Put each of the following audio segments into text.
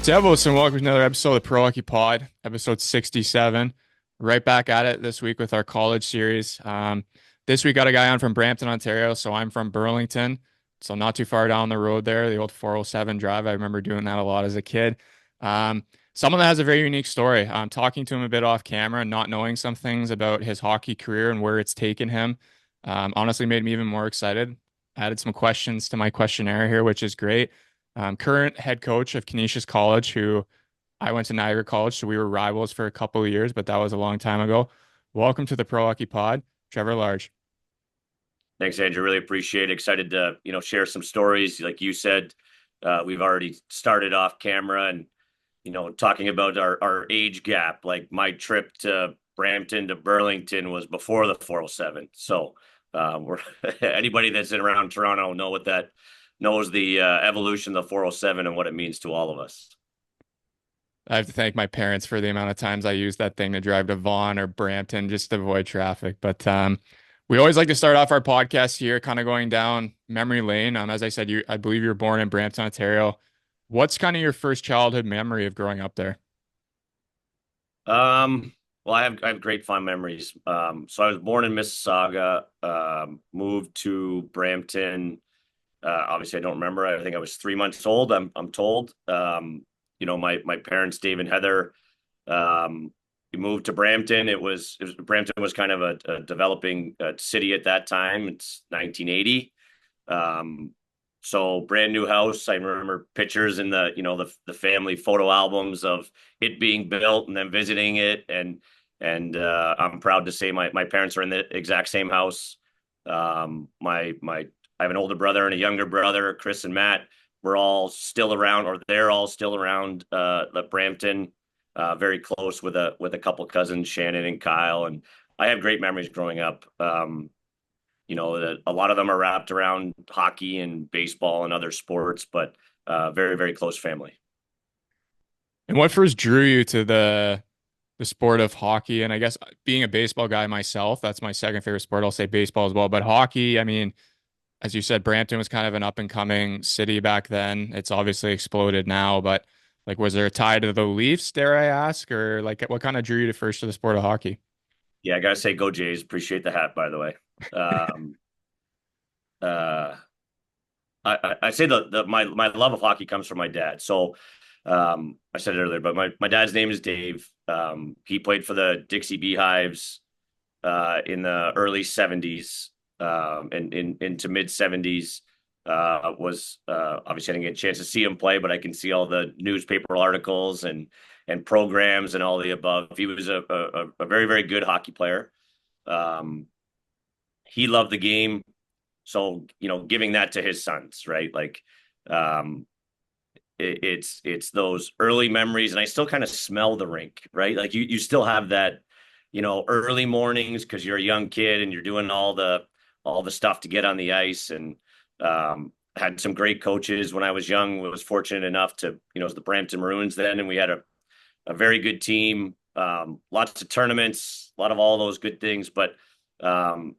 Devils, and welcome to another episode of Pro Hockey Pod, episode 67. Right back at it this week with our college series. This week got a guy on from Brampton, Ontario, so I'm from Burlington, so not too far down the road there, the old 407 drive. I remember doing that a lot as a kid. Someone that has a very unique story. Talking to him a bit off camera and not knowing some things about his hockey career and where it's taken him, honestly made me even more excited. Added some questions to my questionnaire here, which is great. Current head coach of Canisius College, who I went to Niagara College, so we were rivals for a couple of years, but that was a long time ago. Welcome to the Pro Hockey Pod, Trevor Large. Thanks, Andrew. Really appreciate it. Excited to, share some stories. Like you said, we've already started off camera and, talking about our age gap. Like my trip to Brampton to Burlington was before the 407. So we're anybody that's in around Toronto knows the evolution of the 407 and what it means to all of us. I have to thank my parents for the amount of times I used that thing to drive to Vaughan or Brampton just to avoid traffic. But we always like to start off our podcast here, kind of going down memory lane. As I said, I believe you were born in Brampton, Ontario. What's kind of your first childhood memory of growing up there? Well, I have great fond memories. So I was born in Mississauga, moved to Brampton. Obviously, I don't remember. I think I was 3 months old. I'm told. My parents, Dave and Heather, we moved to Brampton. Brampton was kind of a developing city at that time. It's 1980. So brand new house. I remember pictures in the family photo albums of it being built and then visiting it. And I'm proud to say my parents are in the exact same house. I have an older brother and a younger brother, Chris and Matt. We're all still around, or they're all still around the Brampton. Very close with a couple cousins, Shannon and Kyle. And I have great memories growing up. A lot of them are wrapped around hockey and baseball and other sports, but very, very close family. And what first drew you to the sport of hockey? And I guess being a baseball guy myself, that's my second favorite sport. I'll say baseball as well. But hockey, I mean, as you said, Brampton was kind of an up and coming city back then. It's obviously exploded now, but like, was there a tie to the Leafs, dare I ask, or like, what kind of drew you to first to the sport of hockey? Yeah, I gotta say, go Jays. Appreciate the hat, by the way. Um, uh, I say my love of hockey comes from my dad. So I said it earlier, but my dad's name is Dave. He played for the Dixie Beehives in the early 70s and into mid 70s. Was obviously I didn't get a chance to see him play, but I can see all the newspaper articles and programs and all the above. He was a very, very good hockey player. Um, he loved the game. So, giving that to his sons, right? Like, um, it's those early memories, and I still kind of smell the rink, right? Like you still have that, early mornings because you're a young kid and you're doing all the stuff to get on the ice. And had some great coaches when I was young. I was fortunate enough to, it was the Brampton Maroons then, and we had a very good team, lots of tournaments, a lot of all those good things. But I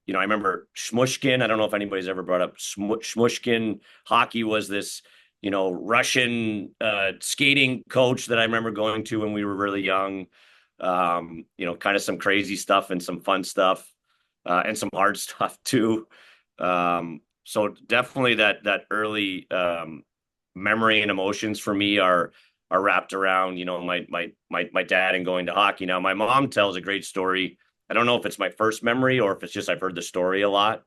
remember Shmushkin. I don't know if anybody's ever brought up Shmushkin. Hockey was this, Russian skating coach that I remember going to when we were really young. Kind of some crazy stuff and some fun stuff, and some hard stuff too. So definitely that early memory and emotions for me are wrapped around, my dad and going to hockey. Now, my mom tells a great story. I don't know if it's my first memory or if it's just I've heard the story a lot.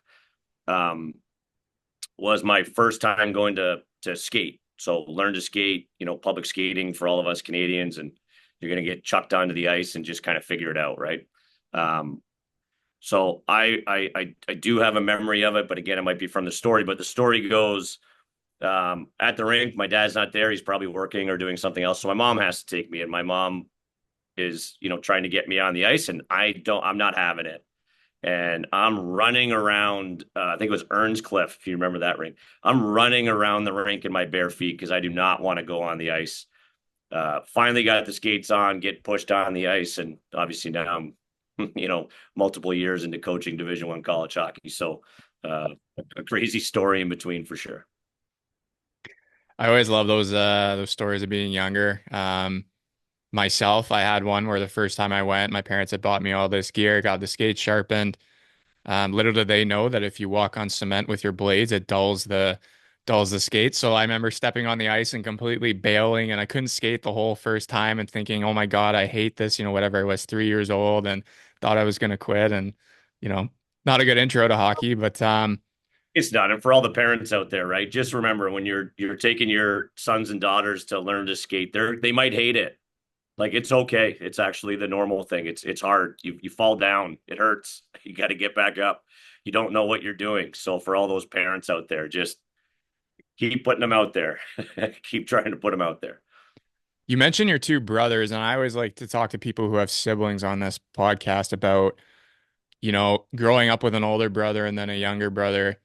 Was my first time going to skate. So learn to skate, public skating for all of us Canadians, and you're going to get chucked onto the ice and just kind of figure it out, right? So I do have a memory of it, but again, it might be from the story. But the story goes, at the rink, my dad's not there. He's probably working or doing something else. So my mom has to take me, and my mom is, trying to get me on the ice, and I'm not having it. And I'm running around, I think it was Earnscliffe, if you remember that rink. I'm running around the rink in my bare feet because I do not want to go on the ice. Finally got the skates on, get pushed on the ice, and obviously now I'm, multiple years into coaching Division I college hockey. So a crazy story in between for sure. I always love those stories of being younger. Myself, I had one where the first time I went, my parents had bought me all this gear, got the skates sharpened. Little did they know that if you walk on cement with your blades, it dulls the skates. So I remember stepping on the ice and completely bailing, and I couldn't skate the whole first time and thinking, "Oh my God, I hate this." Whatever. I was 3 years old and thought I was gonna quit, and you know, not a good intro to hockey, but It's not. And for all the parents out there, right? Just remember when you're taking your sons and daughters to learn to skate, they might hate it. Like it's okay. It's actually the normal thing. It's hard. You fall down, it hurts. You got to get back up. You don't know what you're doing. So for all those parents out there, just keep putting them out there. Keep trying to put them out there. you mentioned your two brothers, and I always like to talk to people who have siblings on this podcast about, growing up with an older brother and then a younger brother.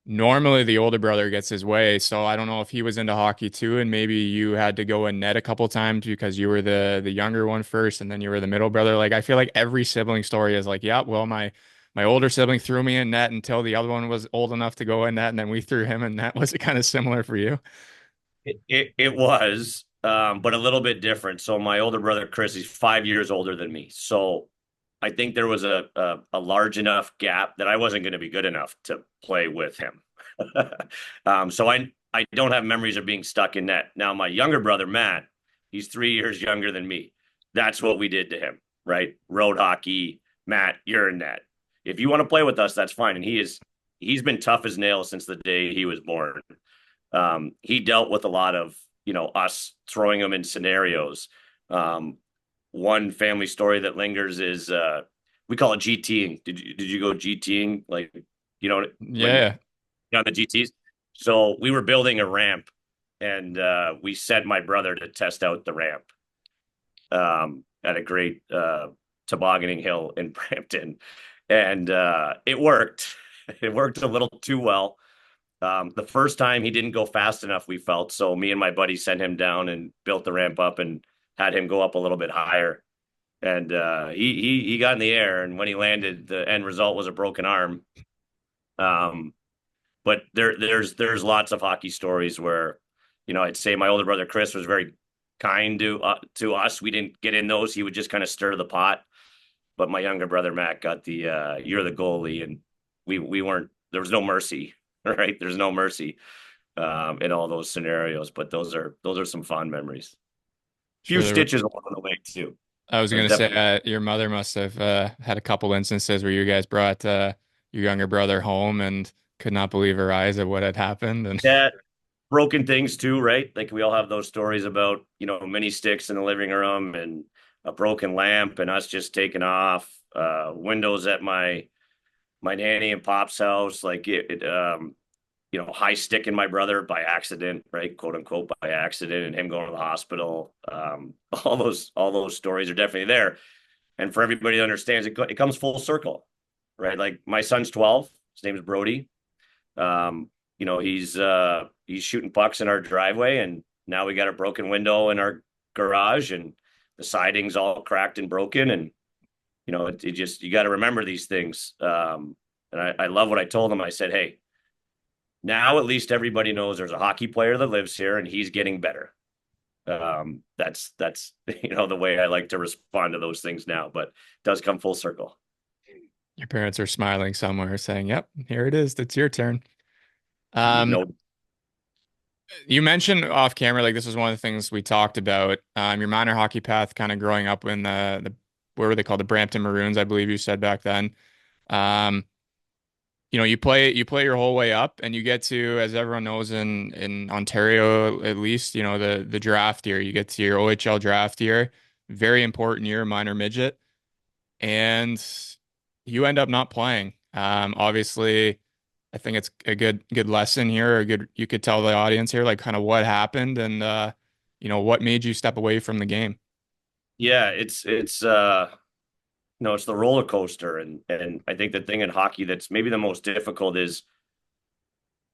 Normally, the older brother gets his way, so I don't know if he was into hockey too, and maybe you had to go and net a couple times because you were the younger one first, and then you were the middle brother. Like I feel like every sibling story is like, yeah, well, my older sibling threw me in net until the other one was old enough to go in net, and then we threw him in net. Was it kind of similar for you? It was, but a little bit different. So my older brother Chris, he's 5 years older than me. So I think there was a large enough gap that I wasn't going to be good enough to play with him. So I don't have memories of being stuck in net. Now my younger brother Matt, he's 3 years younger than me. That's what we did to him, right? Road hockey, Matt, you're in net. If you want to play with us, that's fine. And he's been tough as nails since the day he was born. He dealt with a lot of, us throwing him in scenarios. One family story that lingers is we call it GTing. Did you go GTing? Like, when Yeah. on the GTs? So we were building a ramp and we sent my brother to test out the ramp at a great tobogganing hill in Brampton. And it worked. It worked a little too well. The first time he didn't go fast enough, we felt. So me and my buddy sent him down and built the ramp up and had him go up a little bit higher. And he got in the air, and when he landed, the end result was a broken arm. Um, but there's lots of hockey stories where, I'd say my older brother Chris was very kind to us. We didn't get in those. He would just kind of stir the pot. But my younger brother Matt got the you're the goalie, and we weren't. There was no mercy. Right? There's no mercy in all those scenarios, but those are some fond memories. Few Sure. stitches along the way too. I was There's gonna say definitely your mother must have had a couple instances where you guys brought your younger brother home and could not believe her eyes at what had happened. And that broken things too, right? Like we all have those stories about mini sticks in the living room and a broken lamp and us just taking off windows at my nanny and pop's house, like high sticking my brother by accident, right? Quote unquote by accident, and him going to the hospital. All those stories are definitely there. And for everybody that understands, it comes full circle, right? Like my son's 12, his name is Brody. He's shooting pucks in our driveway, and now we got a broken window in our garage, and the siding's all cracked and broken, and it just, you got to remember these things. And I love what I told him. I said, hey, now at least everybody knows there's a hockey player that lives here and he's getting better. That's the way I like to respond to those things now, but it does come full circle. your parents are smiling somewhere, saying, "Yep, here it is. It's your turn." Um, No, you mentioned off camera, like this was one of the things we talked about. Your minor hockey path, kind of growing up in the what were they called, the Brampton Maroons, I believe you said back then. Um, you play your whole way up, and you get to, as everyone knows in Ontario, at least, the draft year. You get to your OHL draft year, very important year, minor midget, and you end up not playing. Obviously, I think it's a good lesson here, or good you could tell the audience here, like kind of what happened and what made you step away from the game. yeah, it's no, it's the roller coaster, and I think the thing in hockey that's maybe the most difficult is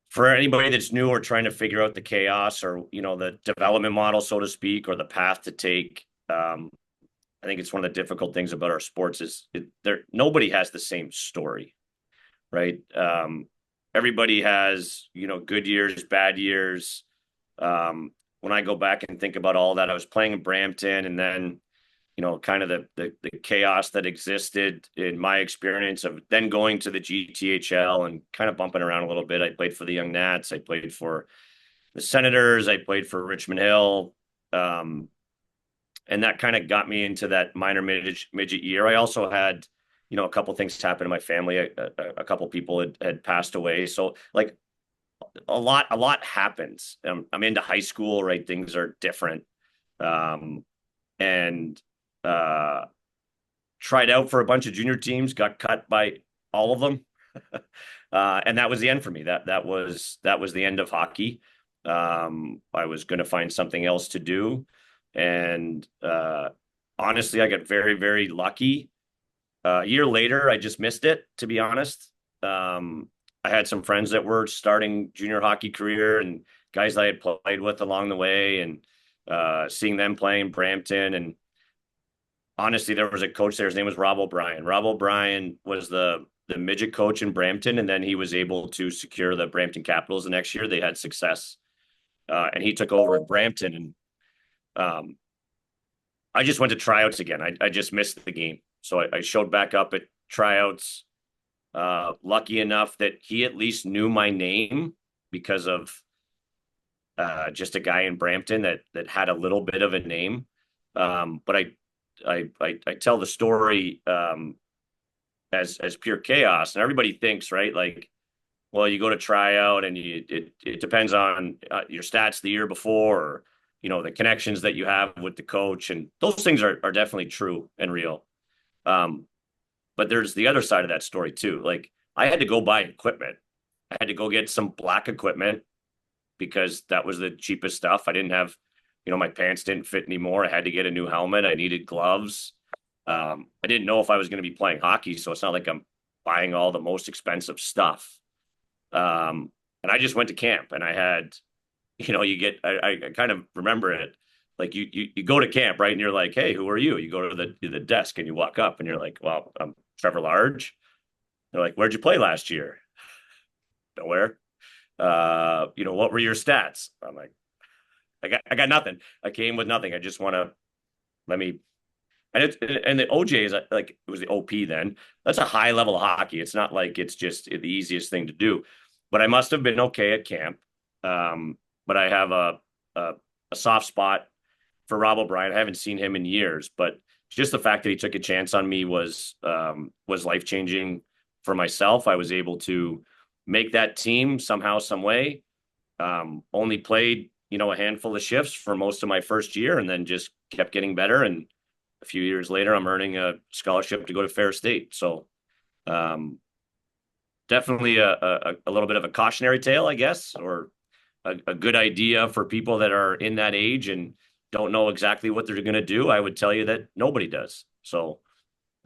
for anybody that's new or trying to figure out the chaos or the development model, so to speak, or the path to take. I think it's one of the difficult things about our sports is nobody has the same story, right? Everybody has good years, bad years. When I go back and think about all that, I was playing in Brampton, and then kind of the chaos that existed in my experience of then going to the GTHL and kind of bumping around a little bit. I played for the Young Nats. I played for the Senators. I played for Richmond Hill. And that kind of got me into that minor midget year. I also had, a couple things happen in my family. A couple people had passed away. So like a lot happens. I'm into high school, right? Things are different. And tried out for a bunch of junior teams, got cut by all of them. And that was the end for me. That was the end of hockey. I was going to find something else to do. And honestly, I got very, very lucky. A year later, I just missed it, to be honest. I had some friends that were starting junior hockey career and guys I had played with along the way, and seeing them play in Brampton. And honestly, there was a coach there. His name was Rob O'Brien. Rob O'Brien was the midget coach in Brampton, and then he was able to secure the Brampton Capitals the next year. They had success, and he took over at Brampton. And I just went to tryouts again. I just missed the game. So I showed back up at tryouts, lucky enough that he at least knew my name because of just a guy in Brampton that had a little bit of a name. But I tell the story as pure chaos, and everybody thinks, right, like, well, you go to tryout and it depends on your stats the year before, or the connections that you have with the coach, and those things are definitely true and real. But there's the other side of that story too. Like, I had to go buy equipment. I had to go get some black equipment because that was the cheapest stuff. I didn't have, my pants didn't fit anymore. I had to get a new helmet. I needed gloves. I didn't know if I was going to be playing hockey, so it's not like I'm buying all the most expensive stuff. And I just went to camp, and I had, I kind of remember it. Like, you go to camp, right? And you're like, hey, who are you? You go to the desk and you walk up and you're like, well, I'm Trevor Large. They're like, where'd you play last year? Nowhere. What were your stats? I'm like, I got nothing. I came with nothing. I just want to let me. And the OJ is like, it was the OP then. That's a high level of hockey. It's not like it's just the easiest thing to do. But I must have been okay at camp. But I have a soft spot for Rob O'Brien. I haven't seen him in years, but just the fact that he took a chance on me was life-changing for myself. I was able to make that team somehow, some way. Only played, a handful of shifts for most of my first year, and then just kept getting better. And a few years later, I'm earning a scholarship to go to Ferris State. So definitely a little bit of a cautionary tale, I guess, or a good idea for people that are in that age and don't know exactly what they're going to do. I would tell you that nobody does. So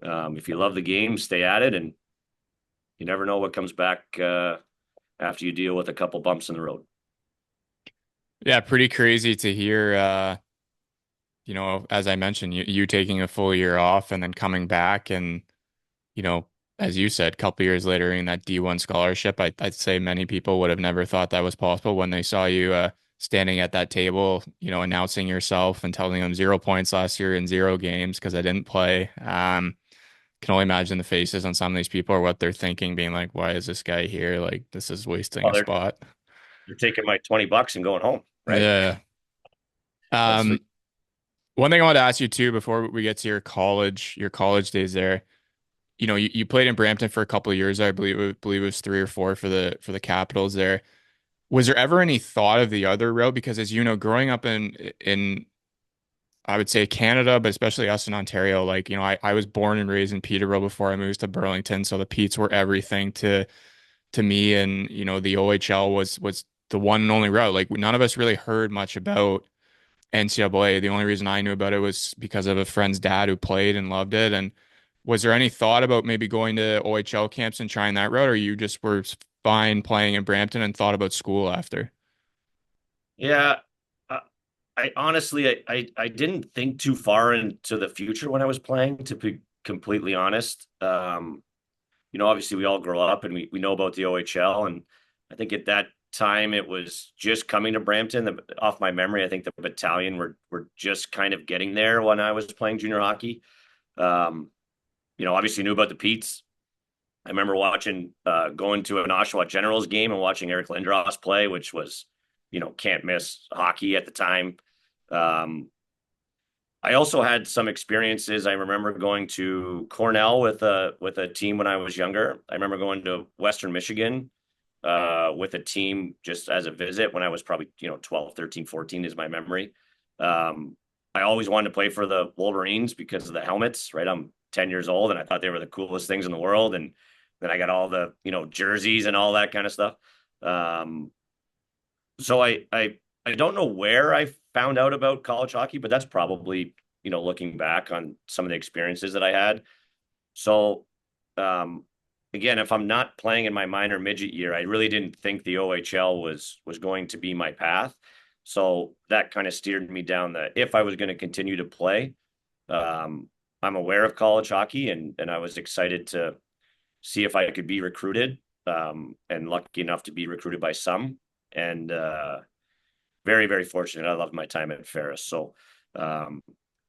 if you love the game, stay at it, and you never know what comes back after you deal with a couple bumps in the road. Yeah, pretty crazy to hear. As I mentioned, you taking a full year off and then coming back, and you know, as you said, a couple years later in that D1 scholarship. I'd say many people would have never thought that was possible when they saw you standing at that table, announcing yourself and telling them 0 points last year in 0 games because I didn't play. Can only imagine the faces on some of these people or what they're thinking, being like, why is this guy here? Like, this is wasting Oh, a spot. they're taking my $20 and going home, right? Yeah. That's the One thing I wanted to ask you too before we get to your college days there. You played in Brampton for a couple of years. I believe it was 3 or 4 for the Capitals there. Was there ever any thought of the other route? Because as you know, growing up in I would say Canada, but especially us in Ontario, like, I was born and raised in Peterborough before I moved to Burlington. So the Petes were everything to me. And, the OHL was the one and only route. Like, none of us really heard much about NCAA. The only reason I knew about it was because of a friend's dad who played and loved it. And was there any thought about maybe going to OHL camps and trying that route, or you just were fine playing in Brampton and thought about school after? Yeah. I honestly, I didn't think too far into the future when I was playing, to be completely honest. Obviously we all grow up and we know about the OHL. And I think at time it was just coming to Brampton. Off my memory, I think the battalion were just kind of getting there when I was playing junior hockey. Um, obviously knew about the Petes. I remember going to an Oshawa Generals game and watching Eric Lindros play, which was, can't miss hockey at the time. Um, I also had some experiences. I remember going to Cornell with a team when I was younger. I remember going to Western Michigan with a team just as a visit when I was probably, 12, 13, 14 is my memory. I always wanted to play for the Wolverines because of the helmets, right? I'm 10 years old and I thought they were the coolest things in the world. And then I got all the, jerseys and all that kind of stuff. Um, so I don't know where I found out about college hockey, but that's probably, looking back on some of the experiences that I had. So, um, again, if I'm not playing in my minor midget year, I really didn't think the OHL was going to be my path. So that kind of steered me down if I was going to continue to play, um, I'm aware of college hockey and I was excited to see if I could be recruited, and lucky enough to be recruited by some. And very, very fortunate. I loved my time at Ferris. So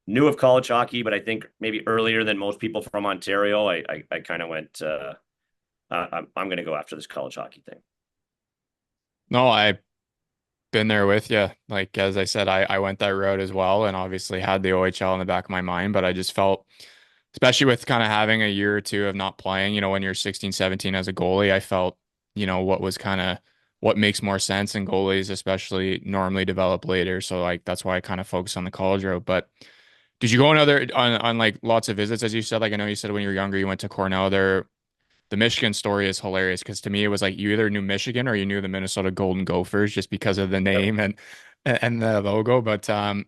knew of college hockey, but I think maybe earlier than most people from Ontario, I kind of went, I'm going to go after this college hockey thing. No, I've been there with you. Like, as I said, I went that road as well and obviously had the OHL in the back of my mind, but I just felt, especially with kind of having a year or two of not playing, when you're 16, 17 as a goalie, I felt, what makes more sense, and goalies especially normally develop later. So like that's why I kind of focus on the college road. But did you go on like lots of visits, as you said? Like I know you said when you were younger you went to Cornell there. The Michigan story is hilarious because to me it was like you either knew Michigan or you knew the Minnesota Golden Gophers just because of the Yep. name and the logo. But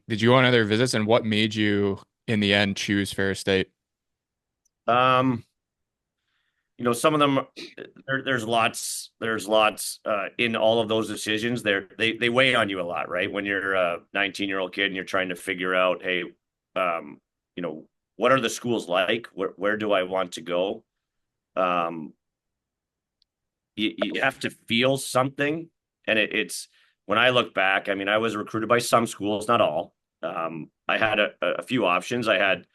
did you go on other visits, and what made you in the end choose Ferris State? Um, some of them, there's lots in all of those decisions. They weigh on you a lot, right? When you're a 19-year-old kid and you're trying to figure out, hey, um, what are the schools like? Where do I want to go? Um, you have to feel something, and it's when I look back. I mean, I was recruited by some schools, not all. I had a few options. I had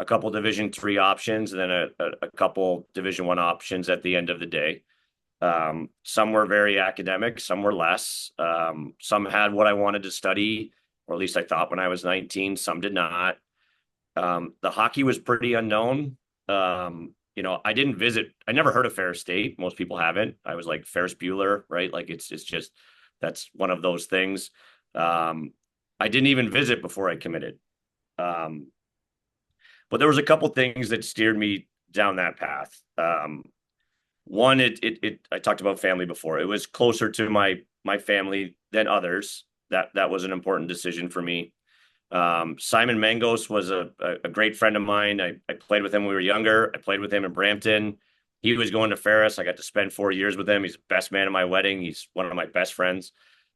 a couple Division 3 options, and then a couple Division 1 options at the end of the day. Some were very academic, some were less. Some had what I wanted to study, or at least I thought when I was 19. Some did not. The hockey was pretty unknown. I didn't visit. I never heard of Ferris State. Most people haven't. I was like Ferris Bueller, right? Like it's just that's one of those things. Um, I didn't even visit before I committed. Um, but there was a couple things that steered me down that path. One, I talked about family before. It was closer to my family than others. That was an important decision for me. Simon Mangos was a great friend of mine. I played with him when we were younger. I played with him in Brampton. He was going to Ferris. I got to spend 4 years with him. He's the best man at my wedding. He's one of my best friends.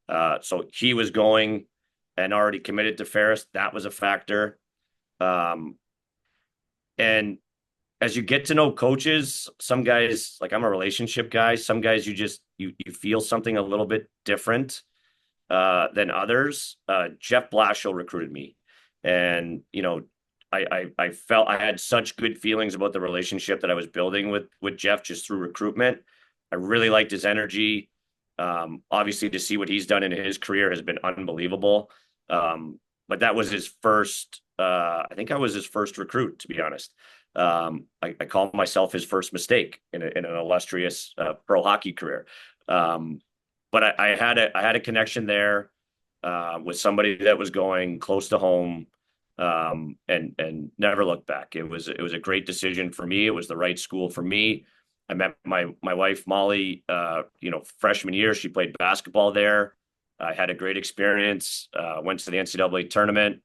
So he was going and already committed to Ferris. That was a factor. Um, and as you get to know coaches, some guys, like I'm a relationship guy. Some guys you feel something a little bit different than others. Jeff Blashill recruited me, and I felt I had such good feelings about the relationship that I was building with Jeff just through recruitment. I really liked his energy. Obviously, to see what he's done in his career has been unbelievable. But that was his first. I think I was his first recruit, to be honest. I call myself his first mistake in an illustrious pro hockey career. But I had a connection there with somebody that was going close to home, and never looked back. It was a great decision for me. It was the right school for me. I met my wife Molly, freshman year. She played basketball there. I had a great experience. Went to the NCAA tournament.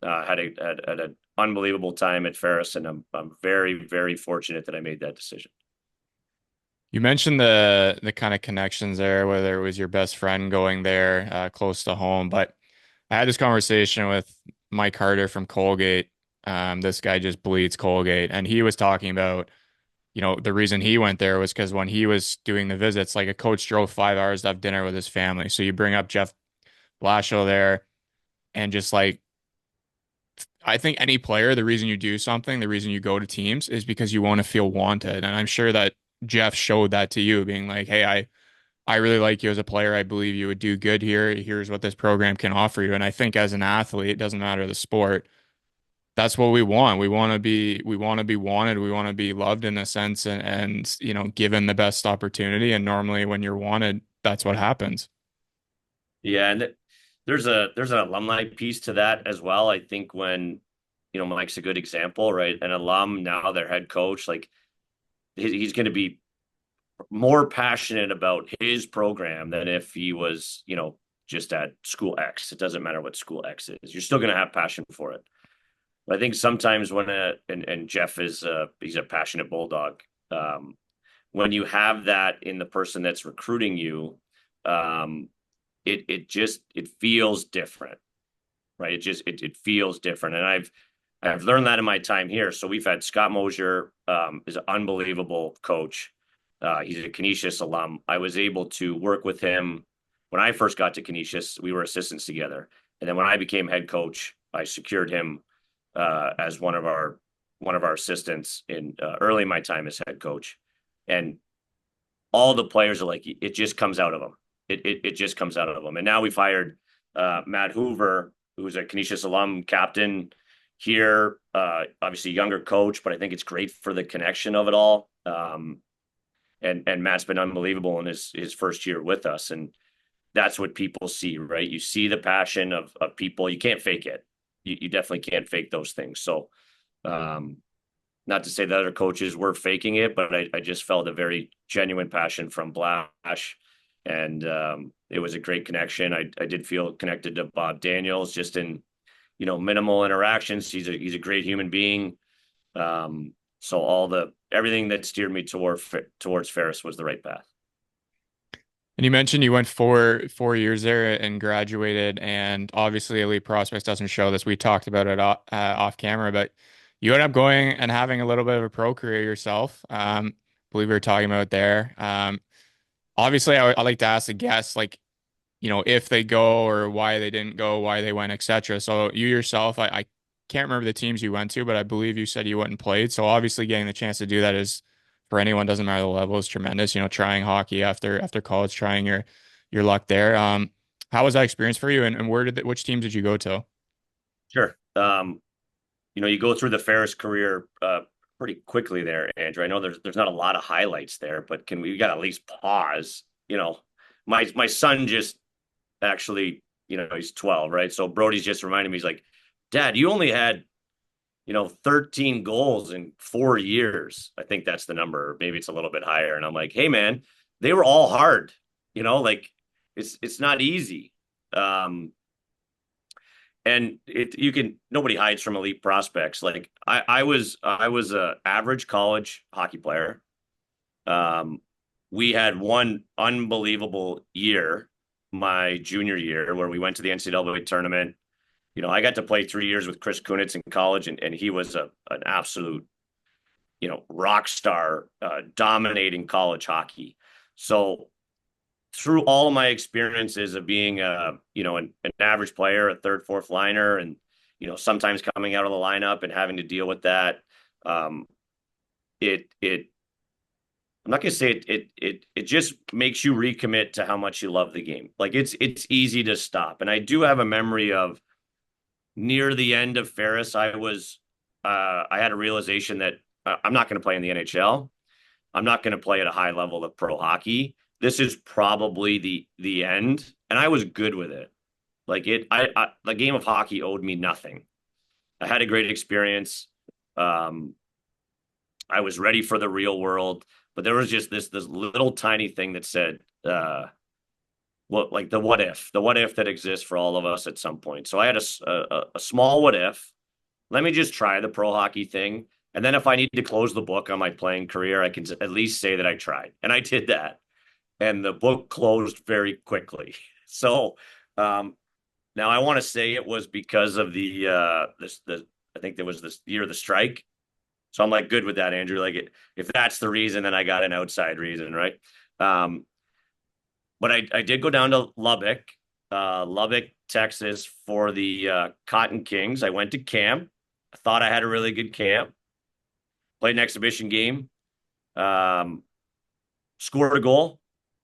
Had an unbelievable time at Ferris, and I'm very, very fortunate that I made that decision. You mentioned the kind of connections there, whether it was your best friend going there close to home, but I had this conversation with Mike Carter from Colgate. This guy just bleeds Colgate, and he was talking about, the reason he went there was because when he was doing the visits, like a coach drove 5 hours to have dinner with his family. So you bring up Jeff Blashill there and just like, I think any player, the reason you do something, the reason you go to teams is because you want to feel wanted. And I'm sure that Jeff showed that to you, being like, hey, I really like you as a player. I believe you would do good here. Here's what this program can offer you. And I think as an athlete, it doesn't matter the sport. That's what we want. We want to be wanted. We want to be loved in a sense and given the best opportunity. And normally when you're wanted, that's what happens. Yeah, and there's an alumni piece to that as well. I think when, Mike's a good example, right? An alum, now their head coach, like he's going to be more passionate about his program than if he was, just at school X. It doesn't matter what school X is. You're still going to have passion for it. But I think sometimes and Jeff is he's a passionate bulldog. When you have that in the person that's recruiting you, it feels different, right? It feels different. And I've learned that in my time here. So we've had Scott Mosier, is an unbelievable coach. He's a Canisius alum. I was able to work with him when I first got to Canisius. We were assistants together, and then when I became head coach, I secured him as one of our assistants in early in my time as head coach. And all the players are like, it just comes out of them. It just comes out of them. And now we've hired Matt Hoover, who's a Canisius alum captain here, obviously younger coach, but I think it's great for the connection of it all. And Matt's been unbelievable in his first year with us. And that's what people see, right? You see the passion of people. You can't fake it. You definitely can't fake those things. So, not to say that other coaches were faking it, but I just felt a very genuine passion from Blash. And it was a great connection. I did feel connected to Bob Daniels just in, minimal interactions. He's a great human being. So everything that steered me towards Ferris was the right path. And you mentioned you went four years there and graduated, and obviously Elite Prospects doesn't show this. We talked about it off camera, but you ended up going and having a little bit of a pro career yourself. Believe we were talking about there. Obviously, I like to ask the guests, like, if they go or why they didn't go, why they went, etc. So you yourself, I can't remember the teams you went to, but I believe you said you went and played. So obviously, getting the chance to do that is for anyone, doesn't matter the level, is tremendous. Trying hockey after college, trying your luck there. How was that experience for you, and which teams did you go to? Sure. You go through the Ferris career pretty quickly there, Andrew. I know there's not a lot of highlights there, but we got to at least pause. My son just actually, he's 12, right? So Brody's just reminding me, he's like, Dad, you only had 13 goals in 4 years. I think that's the number. Maybe it's a little bit higher. And I'm like, hey man, they were all hard, like it's not easy. And nobody hides from elite prospects. Like I was a average college hockey player. We had one unbelievable year, my junior year, where we went to the NCAA tournament. I got to play 3 years with Chris Kunitz in college, and he was an absolute, rock star, dominating college hockey. So through all of my experiences of being an average player, a third, fourth liner, and sometimes coming out of the lineup and having to deal with that, it I'm not gonna say it just makes you recommit to how much you love the game. Like it's easy to stop. And I do have a memory of near the end of Ferris, I had a realization that I'm not going to play in the NHL. I'm not going to play at a high level of pro hockey. This is probably the end, and I was good with it. Like the game of hockey owed me nothing. I had a great experience. I was ready for the real world, but there was just this little tiny thing that said, like the what if that exists for all of us at some point. So I had a small what if. Let me just try the pro hockey thing. And then if I need to close the book on my playing career, I can at least say that I tried. And I did that. And the book closed very quickly. So now I want to say it was because of I think there was this year of the strike. So I'm like, good with that, Andrew. Like, if that's the reason, then I got an outside reason, right? Um, but I did go down to Lubbock, Texas for the Cotton Kings. I went to camp. I thought I had a really good camp. Played an exhibition game. Um, Scored a goal,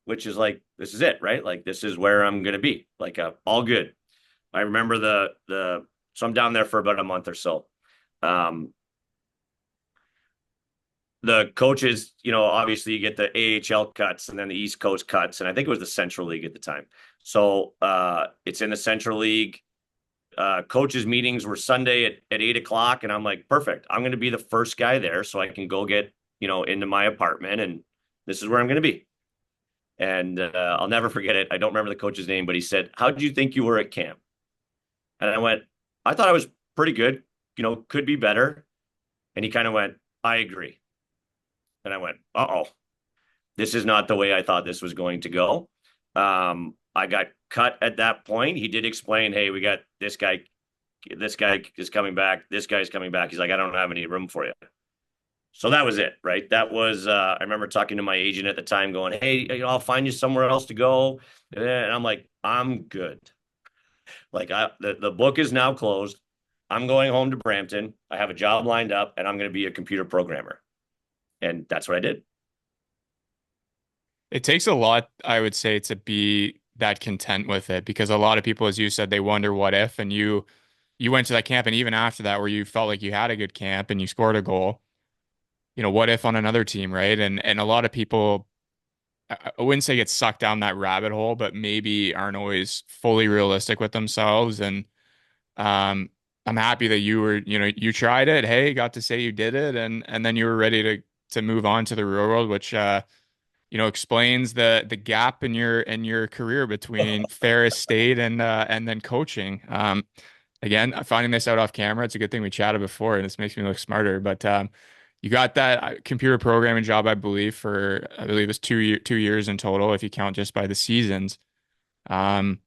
which is like, this is it, right? Like, this is where I'm gonna be. Like, all good. I remember so I'm down there for about a month or so. Um, the coaches, obviously you get the AHL cuts and then the East Coast cuts, and I think it was the Central League at the time. So it's in the Central League. Coaches meetings were Sunday at 8 o'clock, and I'm like, perfect. I'm going to be the first guy there, so I can go get into my apartment, and this is where I'm going to be. And I'll never forget it. I don't remember the coach's name, but he said, "How did you think you were at camp?" And I went, "I thought I was pretty good. Could be better." And he kind of went, "I agree." And I went, "Uh-oh, this is not the way I thought this was going to go." I got cut at that point. He did explain, "Hey, we got this guy. This guy is coming back. This guy's coming back." He's like, "I don't have any room for you." So that was it, right? That was, I remember talking to my agent at the time going, "Hey, I'll find you somewhere else to go." And I'm like, "I'm good." Like, the book is now closed. I'm going home to Brampton. I have a job lined up, and I'm going to be a computer programmer. And that's what I did. It takes a lot, I would say, to be that content with it because a lot of people, as you said, they wonder what if, and you went to that camp, and even after that, where you felt like you had a good camp and you scored a goal, what if on another team, right? And a lot of people, I wouldn't say get sucked down that rabbit hole, but maybe aren't always fully realistic with themselves. And um, I'm happy that you tried it. Hey, got to say you did it, and then you were ready to move on to the real world, which explains the gap in your career between Ferris State and then coaching. Again, finding this out off camera, it's a good thing we chatted before, and this makes me look smarter. But you got that computer programming job, I believe, for I believe it's 2 years in total, if you count just by the seasons. Um,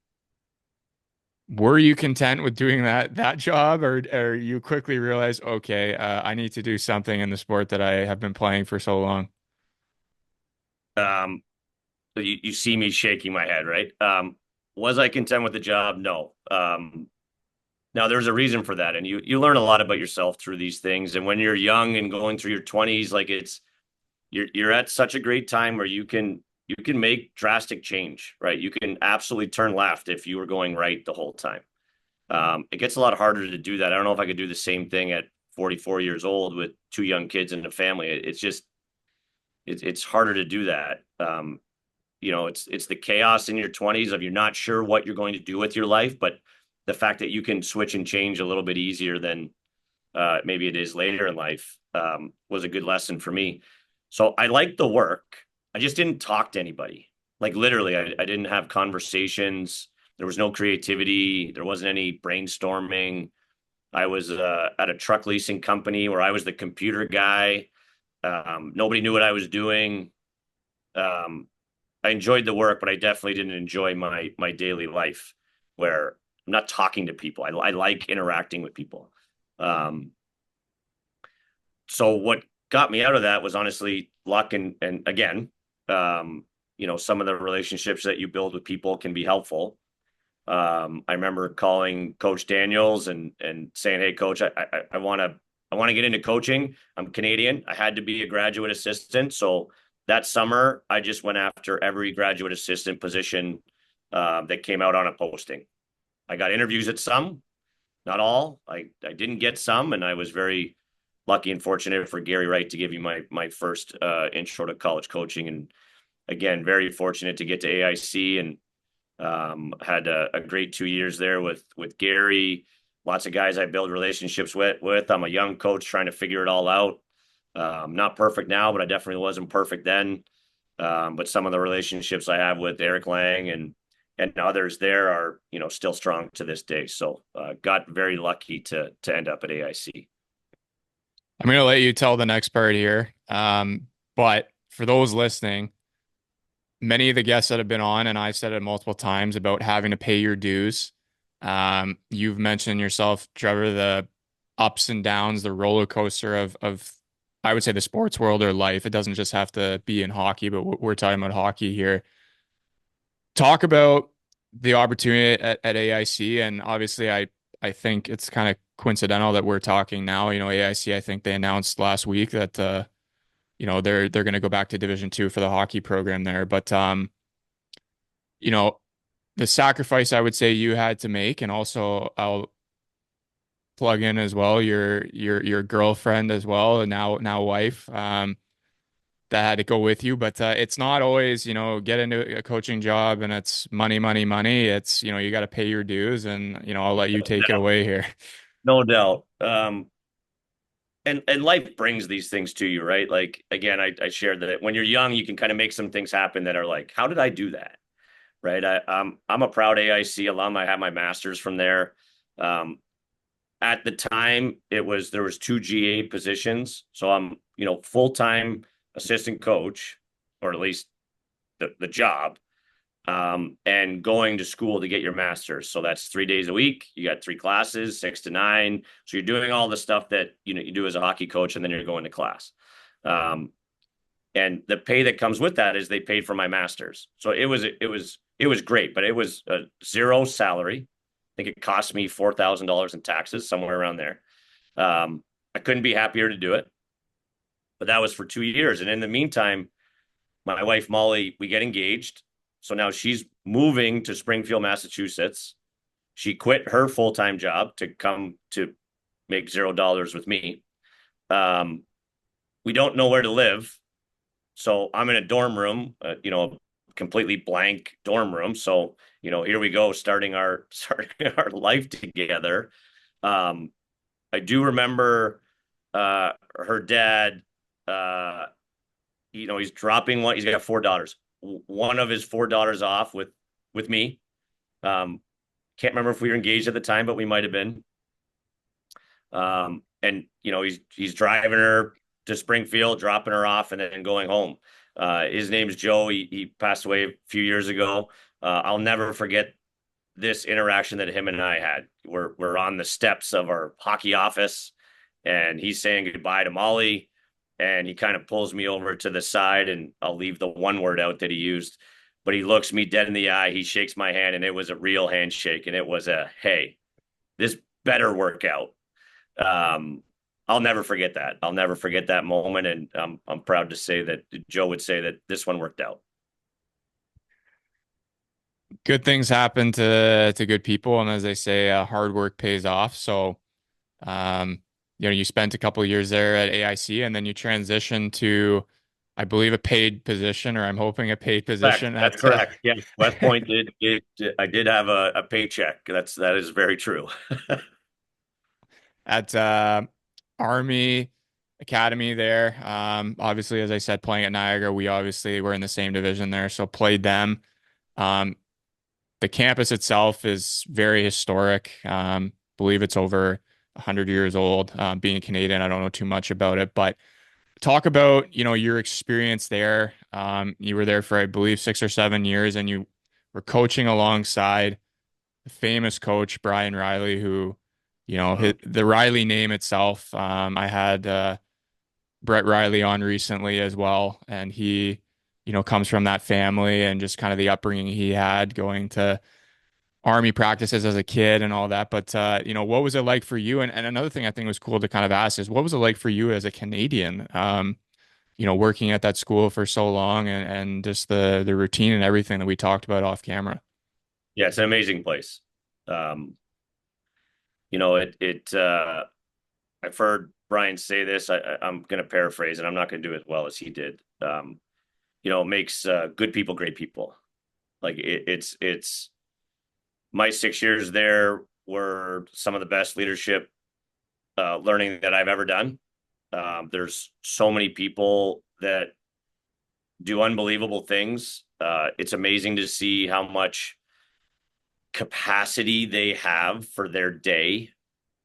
were you content with doing that job, or you quickly realized, okay, I need to do something in the sport that I have been playing for so long? Um, so you see me shaking my head, right? Was I content with the job? No. Now there's a reason for that, and you learn a lot about yourself through these things. And when you're young and going through your 20s, like you're at such a great time where you can make drastic change, right? You can absolutely turn left if you were going right the whole time. It gets a lot harder to do that. I don't know if I could do the same thing at 44 years old with two young kids and a family. It's just it's harder to do that. It's the chaos in your 20s of you're not sure what you're going to do with your life, but the fact that you can switch and change a little bit easier than maybe it is later in life was a good lesson for me. So I liked the work. I just didn't talk to anybody. Like, literally, I didn't have conversations. There was no creativity. There wasn't any brainstorming. I was at a truck leasing company where I was the computer guy. Nobody knew what I was doing. Um, I enjoyed the work, but I definitely didn't enjoy my daily life where I'm not talking to people. I like interacting with people. Um, so what got me out of that was honestly luck, and again, some of the relationships that you build with people can be helpful. I remember calling Coach Daniels and saying, "Hey, Coach, I want to get into coaching. I'm Canadian. I had to be a graduate assistant, so that summer I just went after every graduate assistant position that came out on a posting. I got interviews at some, not all. I didn't get some, and I was very lucky and fortunate for Gary Wright to give me my first intro to college coaching, and again, very fortunate to get to AIC and had a great 2 years there with Gary. Lots of guys I build relationships with. I'm a young coach trying to figure it all out. Not perfect now, but I definitely wasn't perfect then. But some of the relationships I have with Eric Lang and others there are still strong to this day. So got very lucky to end up at AIC. I'm going to let you tell the next part here. But for those listening, many of the guests that have been on, and I've said it multiple times about having to pay your dues. You've mentioned yourself, Trevor, the ups and downs, the roller coaster of I would say the sports world or life. It doesn't just have to be in hockey, but we're talking about hockey here. Talk about the opportunity at AIC, and obviously, I think it's kind of coincidental that we're talking now. AIC, I think they announced last week that they're going to go back to Division Two for the hockey program there. But you know, the sacrifice I would say you had to make, and also I'll plug in as well your girlfriend as well, and now wife. That had to go with you. But it's not always, get into a coaching job and it's money, money, money. It's, you got to pay your dues, and, I'll let you take it away here. No doubt. And life brings these things to you, right? Like again, I shared that when you're young, you can kind of make some things happen that are like, how did I do that? Right. I'm a proud AIC alum. I have my master's from there. Um, at the time, there was two GA positions, so I'm full time assistant coach, or at least the job, and going to school to get your master's. So that's 3 days a week. You got 3 classes, 6 to 9. So you're doing all the stuff that you do as a hockey coach, and then you're going to class. And the pay that comes with that is they paid for my master's. So it was great, but it was a zero salary. I think it cost me $4,000 in taxes, somewhere around there. I couldn't be happier to do it, but that was for 2 years. And in the meantime, my wife Molly, we get engaged. So now she's moving to Springfield, Massachusetts. She quit her full-time job to come to make $0 with me. We don't know where to live. So I'm in a dorm room, completely blank dorm room. So, here we go, starting our life together. I do remember her dad, he's dropping one. He's got 4 daughters. One of his 4 daughters off with me. Can't remember if we were engaged at the time, but we might have been. And he's driving her to Springfield, dropping her off, and then going home. His name's Joe. He passed away a few years ago. I'll never forget this interaction that him and I had. We're on the steps of our hockey office, and he's saying goodbye to Molly, and he kind of pulls me over to the side, and I'll leave the one word out that he used, but he looks me dead in the eye. He shakes my hand, and it was a real handshake, and it was a, hey, this better work out. I'll never forget that. I'll never forget that moment, and I'm proud to say that Joe would say that this one worked out. Good things happen to good people, and as they say, hard work pays off. So, um, you spent a couple of years there at AIC, and then you transitioned to, I believe, a paid position, or I'm hoping a paid Correct. position That's at correct. Yes, West Point did. I did have a paycheck. That is very true. at Army Academy there. Obviously, as I said, playing at Niagara, we obviously were in the same division there, so played them. Um, the campus itself is very historic. Believe it's over 100 years old. Being Canadian, I don't know too much about it, but talk about, your experience there. You were there for, I believe, 6 or 7 years, and you were coaching alongside the famous coach Brian Riley, who, the Riley name itself. I had Brett Riley on recently as well, and he, comes from that family and just kind of the upbringing he had going to army practices as a kid and all that. But what was it like for you? And another thing I think was cool to kind of ask is, what was it like for you as a Canadian? Working at that school for so long, and just the routine and everything that we talked about off camera. Yeah, it's an amazing place. I've heard Brian say this. I'm going to paraphrase, and I'm not going to do it as well as he did. It makes good people great people. Like it's my 6 years there were some of the best leadership learning that I've ever done. There's so many people that do unbelievable things. It's amazing to see how much capacity they have for their day,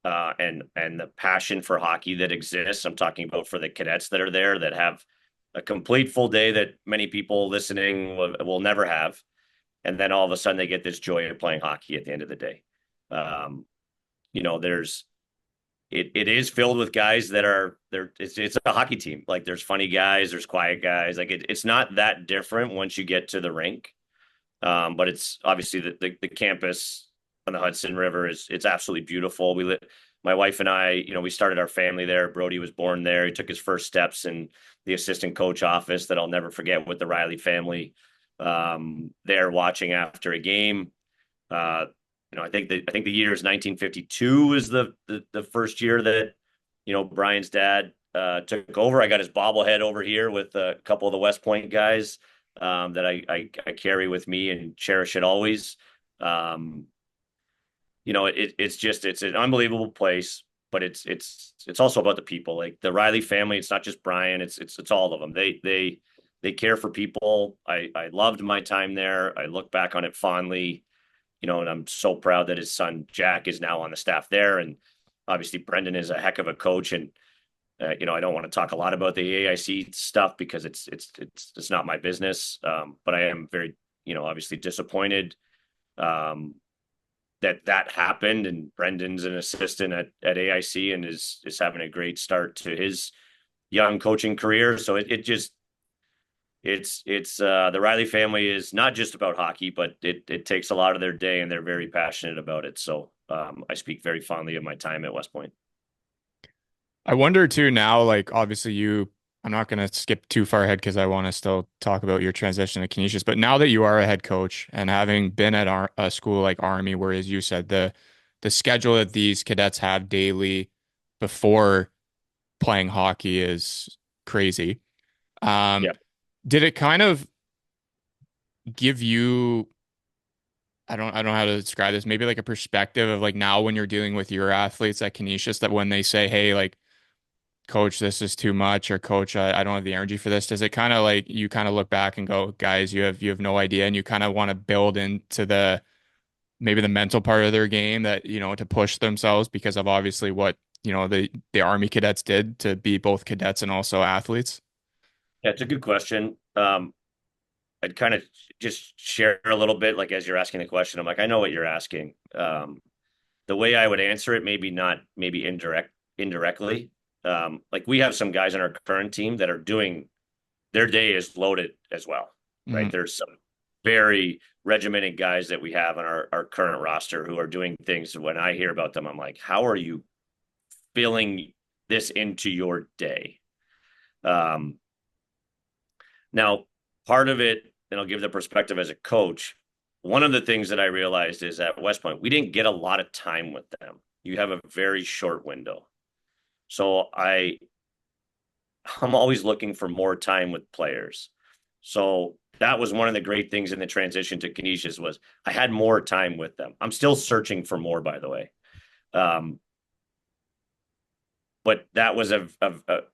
and the passion for hockey that exists. I'm talking about for the cadets that are there that have a complete full day that many people listening will never have. And then all of a sudden they get this joy of playing hockey at the end of the day. There's it is filled with guys that are there. It's a hockey team. Like there's funny guys, there's quiet guys. Like it's not that different once you get to the rink. But it's obviously the campus on the Hudson River it's absolutely beautiful. My wife and I, we started our family there. Brody was born there. He took his first steps in the assistant coach office that I'll never forget with the Riley family. There watching after a game. I think the year is 1952 is the first year that Brian's dad took over. I got his bobblehead over here with a couple of the West Point guys that I carry with me and cherish it always. It's an unbelievable place, but it's also about the people. Like the Riley family, it's not just Brian, it's all of them. They care for people. I loved my time there. I look back on it fondly, and I'm so proud that his son Jack is now on the staff there. And obviously Brendan is a heck of a coach. And I don't want to talk a lot about the AIC stuff because it's not my business. But I am very, obviously disappointed that happened. And Brendan's an assistant at AIC and is having a great start to his young coaching career. So the Riley family is not just about hockey, but it takes a lot of their day and they're very passionate about it. So I speak very fondly of my time at West Point. I wonder too now, like obviously I'm not going to skip too far ahead because I want to still talk about your transition to Canisius, but now that you are a head coach and having been at a school like Army, where, as you said, the schedule that these cadets have daily before playing hockey is crazy. Yeah. Did it kind of give you, I don't know how to describe this, maybe like a perspective of like now when you're dealing with your athletes at Canisius, that when they say, hey, like, coach, this is too much, or coach, I don't have the energy for this. Does it kind of like you kind of look back and go, guys, you have no idea, and you kind of want to build into maybe the mental part of their game that, to push themselves because of obviously what, the Army cadets did to be both cadets and also athletes? Yeah, it's a good question. I'd kind of just share a little bit, like as you're asking the question, I'm like, I know what you're asking. The way I would answer it, maybe indirectly. Like we have some guys on our current team that are doing their day is loaded as well, right? Mm-hmm. There's some very regimented guys that we have on our current roster who are doing things. When I hear about them, I'm like, how are you filling this into your day? Now, part of it, and I'll give the perspective as a coach. One of the things that I realized is at West Point, we didn't get a lot of time with them. You have a very short window. So I'm always looking for more time with players. So that was one of the great things in the transition to Canisius was I had more time with them. I'm still searching for more, by the way. But that was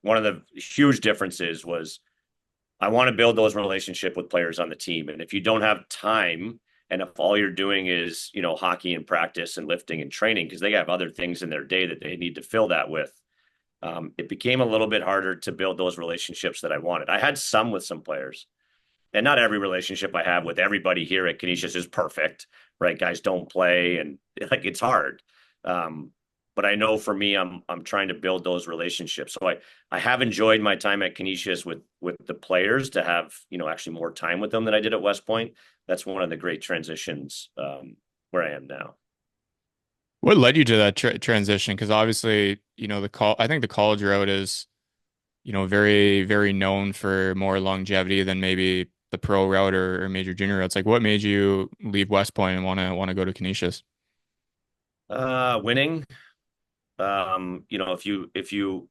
one of the huge differences was I want to build those relationships with players on the team. And if you don't have time and if all you're doing is, hockey and practice and lifting and training, because they have other things in their day that they need to fill that with, it became a little bit harder to build those relationships that I wanted. I had some with some players, and not every relationship I have with everybody here at Canisius is perfect, right? Guys don't play and like it's hard. But I know for me, I'm trying to build those relationships. So I have enjoyed my time at Canisius with the players to have, actually more time with them than I did at West Point. That's one of the great transitions where I am now. What led you to that transition? Because obviously, I think the college road is, very, very known for more longevity than maybe the pro route or major junior routes. Like, what made you leave West Point and want to go to Canisius? Winning. If you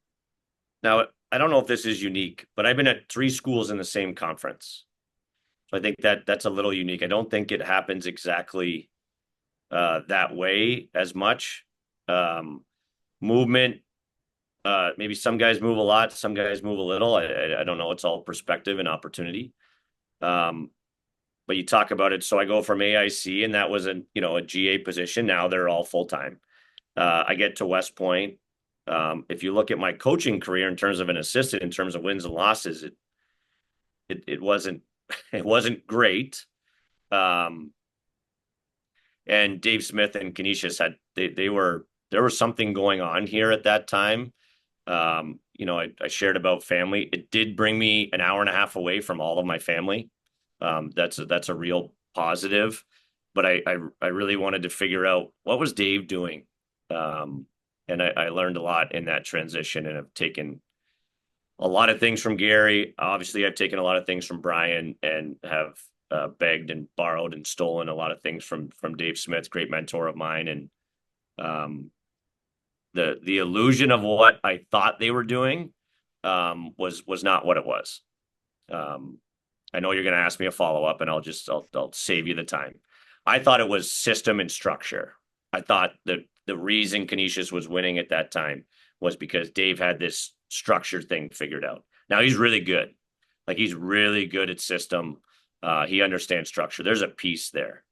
now, I don't know if this is unique, but I've been at 3 schools in the same conference. So I think that's a little unique. I don't think it happens exactly that way as much. Movement, maybe some guys move a lot, some guys move a little. I don't know. It's all perspective and opportunity. But you talk about it. So I go from AIC, and that was a GA position. Now they're all full time. I get to West Point. If you look at my coaching career in terms of an assistant, in terms of wins and losses, it wasn't great. And Dave Smith and Canisius they were there was something going on here at that time. I shared about family. It did bring me an hour and a half away from all of my family. That's a real positive. But I really wanted to figure out what was Dave doing. Um, and I learned a lot in that transition and have taken a lot of things from Gary. Obviously, I've taken a lot of things from Brian and have begged and borrowed and stolen a lot of things from Dave Smith, great mentor of mine. And um, the illusion of what I thought they were doing was not what it was. Um, I know you're going to ask me a follow up, and I'll save you the time. I thought it was system and structure. I thought that the reason Canisius was winning at that time was because Dave had this structure thing figured out. Now he's really good. Like he's really good at system. He understands structure. There's a piece there.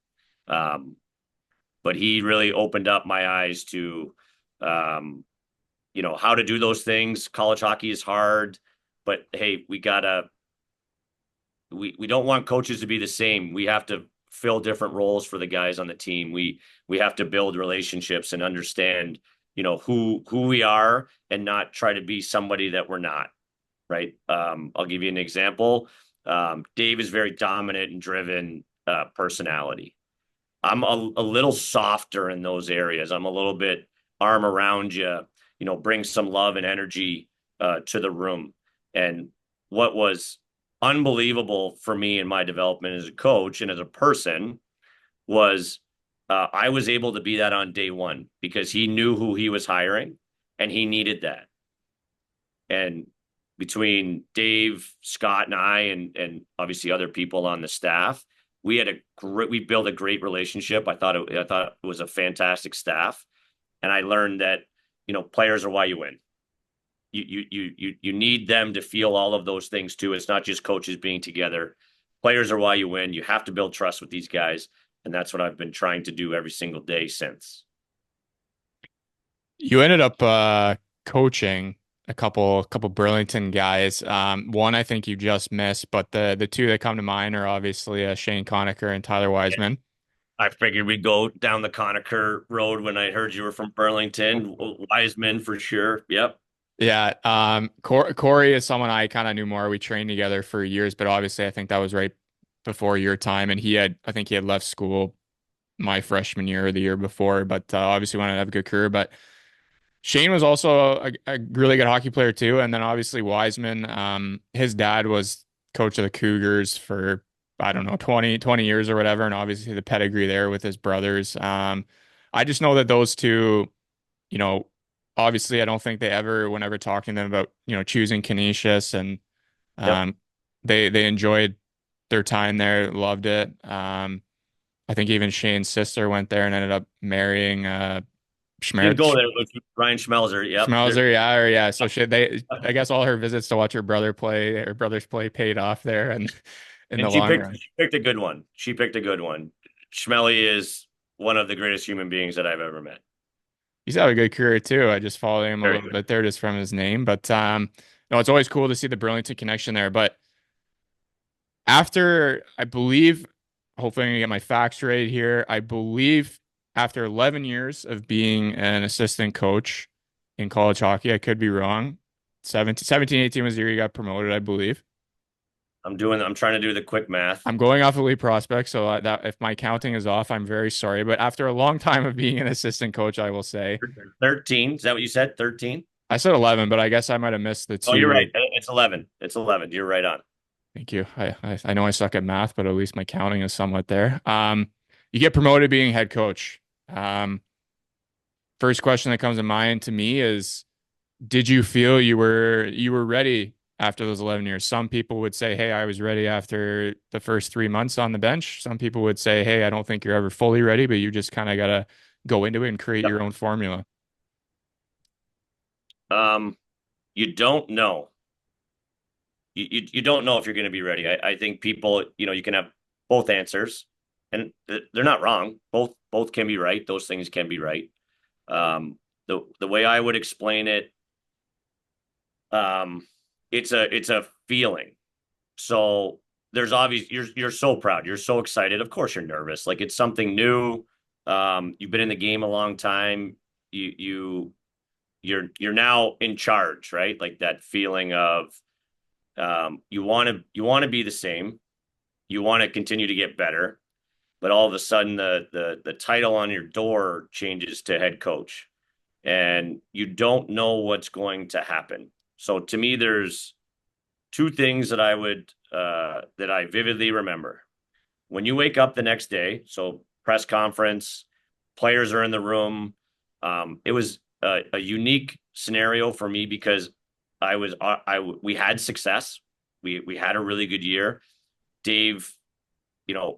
But he really opened up my eyes to, how to do those things. College hockey is hard, but hey, we don't want coaches to be the same. We have to fill different roles for the guys on the team. We have to build relationships and understand, who we are and not try to be somebody that we're not. Right. I'll give you an example. Dave is very dominant and driven personality. I'm a little softer in those areas. I'm a little bit arm around you, bring some love and energy to the room. And what was unbelievable for me in my development as a coach and as a person was I was able to be that on day one because he knew who he was hiring and he needed that. And between Dave, Scott, and I, and obviously other people on the staff, we built a great relationship. I thought it was a fantastic staff, and I learned that players are why you win. You need them to feel all of those things too. It's not just coaches being together. Players are why you win. You have to build trust with these guys, and that's what I've been trying to do every single day since. You ended up coaching a couple Burlington guys. One I think you just missed, but the two that come to mind are obviously Shane Conacher and Tyler Wiseman. I figured we'd go down the Conacher road when I heard you were from Burlington. Wiseman for sure. Yep. Yeah, Corey is someone I kind of knew more. We trained together for years, but obviously I think that was right before your time, and I think he had left school my freshman year or the year before, but obviously wanted to have a good career. But Shane was also a really good hockey player too, and then obviously Wiseman, his dad was coach of the Cougars for I don't know 20 years or whatever, and obviously the pedigree there with his brothers. I just know that those two, you know, obviously I don't think they ever, whenever talking to them about choosing Canisius, and Yep. um, they enjoyed their time there, loved it. I think even Shane's sister went there and ended up marrying Didn't go Schmerz. there with Ryan Schmelzer. Yep. Schmelzer, yeah, or yeah. So I guess all her visits to watch her brothers play paid off there, and in the And long run. she picked a good one. She picked a good one. Schmelly is one of the greatest human beings that I've ever met. He's had a good career too. I just follow him a Very little good. bit there just from his name, but no, it's always cool to see the Burlington connection there. But after, I believe, hopefully I'm gonna get my facts right here. I believe after 11 years of being an assistant coach in college hockey, I could be wrong. 17, 18 was the year you got promoted, I believe. I'm trying to do the quick math. I'm going off elite prospects, so that if my counting is off, I'm very sorry. But after a long time of being an assistant coach, I will say 13. Is that what you said? 13? I said 11, but I guess I might have missed the Oh, you're two. right. It's 11. It's 11. You're right on. Thank you. I know I suck at math, but at least my counting is somewhat there. You get promoted being head coach. First question that comes to mind to me is, did you feel you were ready after those 11 years? Some people would say, "Hey, I was ready after the first 3 months on the bench." Some people would say, "Hey, I don't think you're ever fully ready, but you just kind of gotta go into it and create Yep. your own formula." You don't know. You don't know if you're going to be ready. I think people, you can have both answers, and they're not wrong. Both can be right. Those things can be right. The way I would explain it, it's a feeling. So there's obvious you're so proud, you're so excited. Of course, you're nervous. Like it's something new. You've been in the game a long time. you're now in charge, right? Like that feeling of you want to be the same, you want to continue to get better, but all of a sudden the title on your door changes to head coach, and you don't know what's going to happen. So to me, there's two things that I vividly remember. When you wake up the next day, so press conference, players are in the room. It was a unique scenario for me because we had success. We had a really good year. Dave,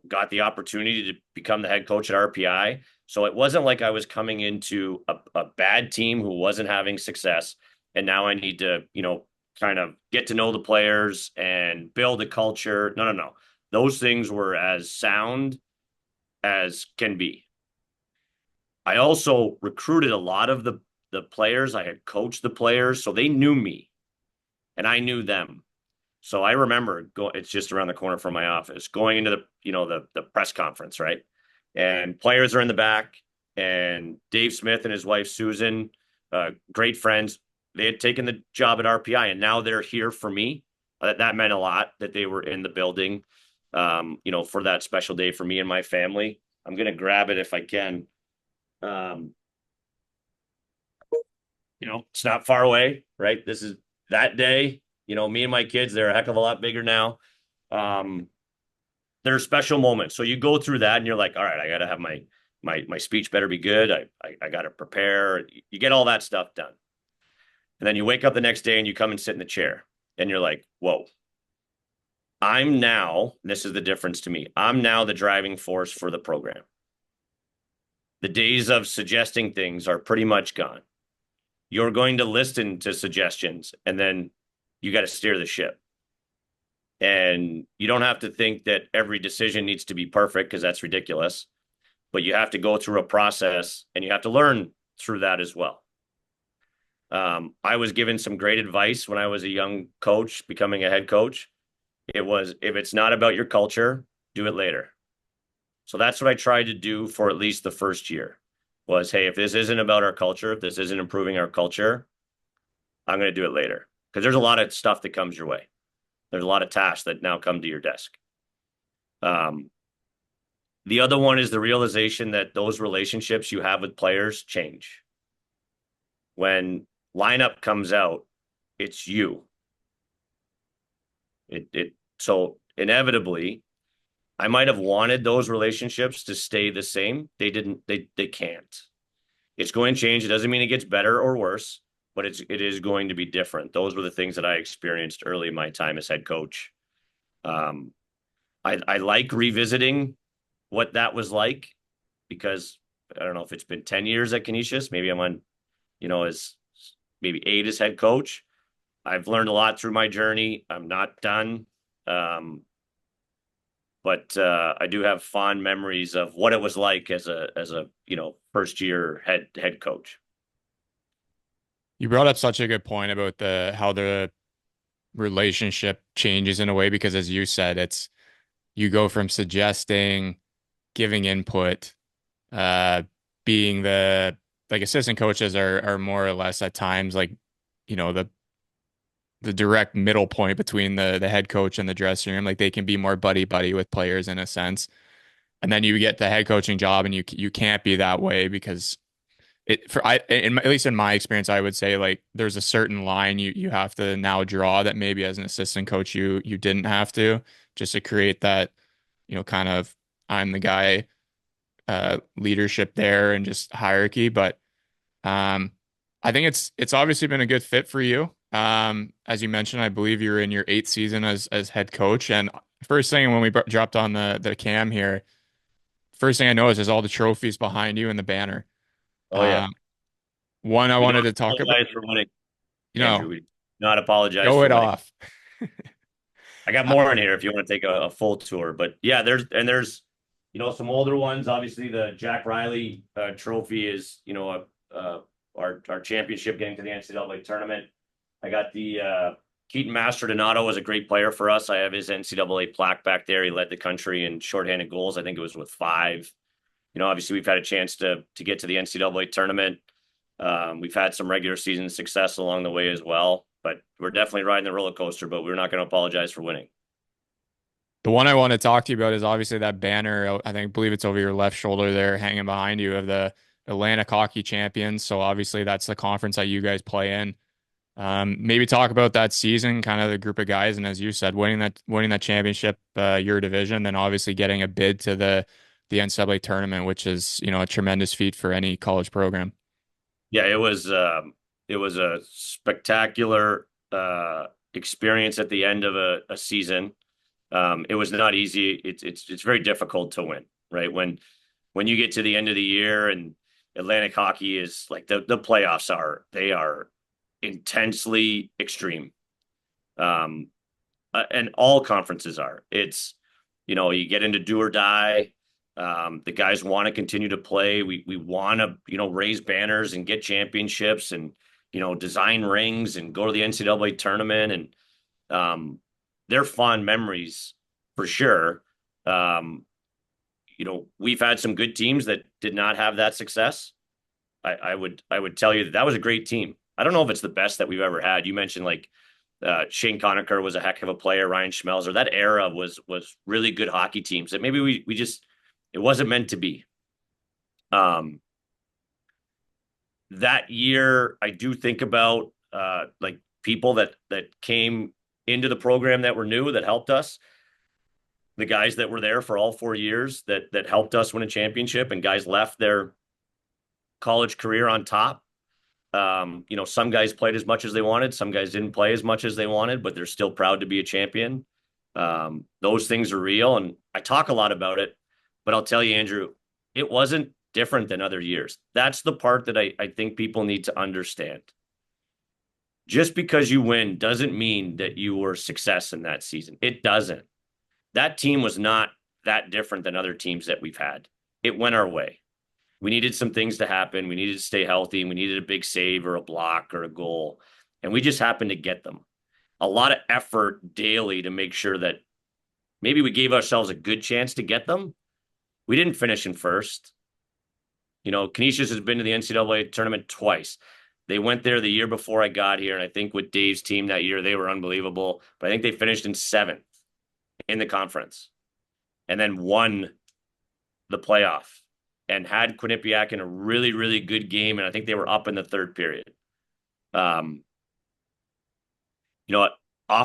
got the opportunity to become the head coach at RPI. So it wasn't like I was coming into a bad team who wasn't having success. And now I need to, kind of get to know the players and build a culture. No, no, no. Those things were as sound as can be. I also recruited a lot of the players. I had coached the players, so they knew me and I knew them. So I remember it's just around the corner from my office, going into the press conference, right? And players are in the back, and Dave Smith and his wife Susan, great friends. They had taken the job at RPI, and now they're here for me. That meant a lot that they were in the building, for that special day for me and my family. I'm gonna grab it if I can. It's not far away, right? This is that day. Me and my kids, they're a heck of a lot bigger now. They're special moments. So you go through that and you're like, all right, I got to have my speech better be good. I got to prepare. You get all that stuff done. And then you wake up the next day and you come and sit in the chair and you're like, whoa, this is the difference to me. I'm now the driving force for the program. The days of suggesting things are pretty much gone. You're going to listen to suggestions and then you got to steer the ship. And you don't have to think that every decision needs to be perfect because that's ridiculous, but you have to go through a process and you have to learn through that as well. I was given some great advice when I was a young coach, becoming a head coach. It was, if it's not about your culture, do it later. So that's what I tried to do for at least the first year was, hey, if this isn't about our culture, if this isn't improving our culture, I'm going to do it later. Because there's a lot of stuff that comes your way. There's a lot of tasks that now come to your desk. The other one is the realization that those relationships you have with players change. When lineup comes out, it's you. So inevitably, I might have wanted those relationships to stay the same. They didn't. They can't. It's going to change. It doesn't mean it gets better or worse, but it is going to be different. Those were the things that I experienced early in my time as head coach. I like revisiting what that was like because I don't know if it's been 10 years at Canisius. Maybe I'm on, as maybe 8 as head coach. I've learned a lot through my journey. I'm not done. But I do have fond memories of what it was like as a first year head coach. You brought up such a good point about how the relationship changes in a way because as you said, you go from suggesting, giving input, being like assistant coaches are more or less at times like, the direct middle point between the head coach and the dressing room. Like they can be more buddy with players in a sense. And then you get the head coaching job and you can't be that way because at least in my experience, I would say like there's a certain line you have to now draw that maybe as an assistant coach you didn't have to, just to create that, kind of I'm the guy leadership there and just hierarchy. But I think it's obviously been a good fit for you. As you mentioned, I believe you're in your 8th season as head coach. And first thing when we dropped on the cam here, first thing I noticed is all the trophies behind you and the banner. Oh yeah. One I We wanted don't to talk about, apologize for winning, Andrew. We do not apologize show for it winning. off. I got more in here if you want to take a full tour. But yeah, there's some older ones. Obviously, the Jack Riley trophy is our championship getting to the NCAA tournament. I got the Keaton Master-Donato was a great player for us. I have his NCAA plaque back there. He led the country in shorthanded goals. I think it was with 5. Obviously we've had a chance to get to the NCAA tournament. We've had some regular season success along the way as well, but we're definitely riding the roller coaster, but we're not going to apologize for winning. The one I want to talk to you about is obviously that banner. Believe it's over your left shoulder there, hanging behind you of the Atlantic Hockey Champions. So obviously that's the conference that you guys play in. Maybe talk about that season, kind of the group of guys, and as you said, winning that championship, your division, then obviously getting a bid to the NCAA tournament, which is a tremendous feat for any college program. Yeah, it was a spectacular experience at the end of a season. It was not easy. It's very difficult to win, right? When you get to the end of the year and Atlantic hockey is like the playoffs are intensely extreme. And all conferences are. It's you get into do or die. The guys want to continue to play. We want to raise banners and get championships and design rings and go to the NCAA tournament and they're fond memories for sure. We've had some good teams that did not have that success. I would tell you that was a great team. I don't know if it's the best that we've ever had. You mentioned like Shane Conacher was a heck of a player. Ryan Schmelzer, that era was really good hockey teams that maybe we just it wasn't meant to be. That year, I do think about like people that came into the program that were new that helped us. The guys that were there for all 4 years that helped us win a championship, and guys left their college career on top. Some guys played as much as they wanted, some guys didn't play as much as they wanted, but they're still proud to be a champion. Those things are real, and I talk a lot about it, but I'll tell you, Andrew, it wasn't different than other years. That's the part that I think people need to understand. Just because you win doesn't mean that you were a success in that season. It doesn't. That team was not that different than other teams that we've had. It went our way. We needed some things to happen. We needed to stay healthy. We needed a big save or a block or a goal. And we just happened to get them. A lot of effort daily to make sure that maybe we gave ourselves a good chance to get them. We didn't finish in first. Canisius has been to the NCAA tournament twice. They went there the year before I got here. And I think with Dave's team that year, they were unbelievable. But I think they finished in 7th in the conference and then won the playoff and had Quinnipiac in a really, really good game. And I think they were up in the 3rd period. Off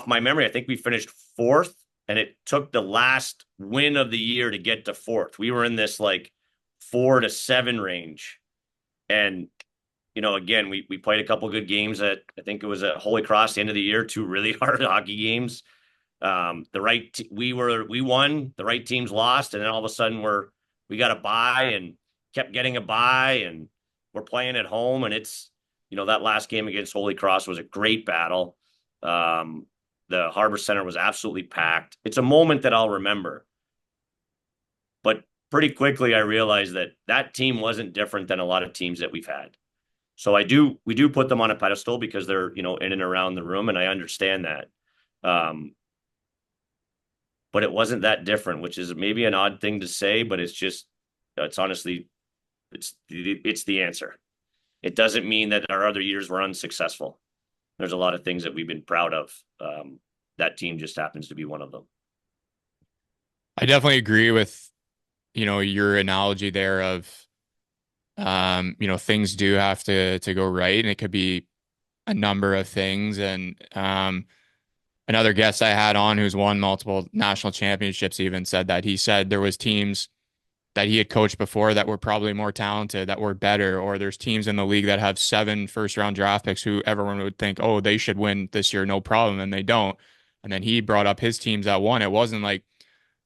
my memory, I think we finished 4th, and it took the last win of the year to get to 4th. We were in this like 4 to 7 range. And, again, we played a couple good games I think it was at Holy Cross the end of the year, 2 really hard hockey games. We won, the right teams lost, and then all of a sudden we got a bye and kept getting a bye, and we're playing at home, and it's that last game against Holy Cross was a great battle. The Harbor Center was absolutely packed. It's a moment that I'll remember, but pretty quickly I realized that team wasn't different than a lot of teams that we've had. So we do put them on a pedestal because they're in and around the room, and I understand that. But it wasn't that different, which is maybe an odd thing to say, but it's honestly, it's the answer. It doesn't mean that our other years were unsuccessful. There's a lot of things that we've been proud of. That team just happens to be one of them. I definitely agree with your analogy there of things do have to go right, and it could be a number of things. And another guest I had on who's won multiple national championships even said that he said there was teams that he had coached before that were probably more talented, that were better, or there's teams in the league that have 7 first-round draft picks who everyone would think, oh, they should win this year, no problem, and they don't. And then he brought up his teams that won. It wasn't like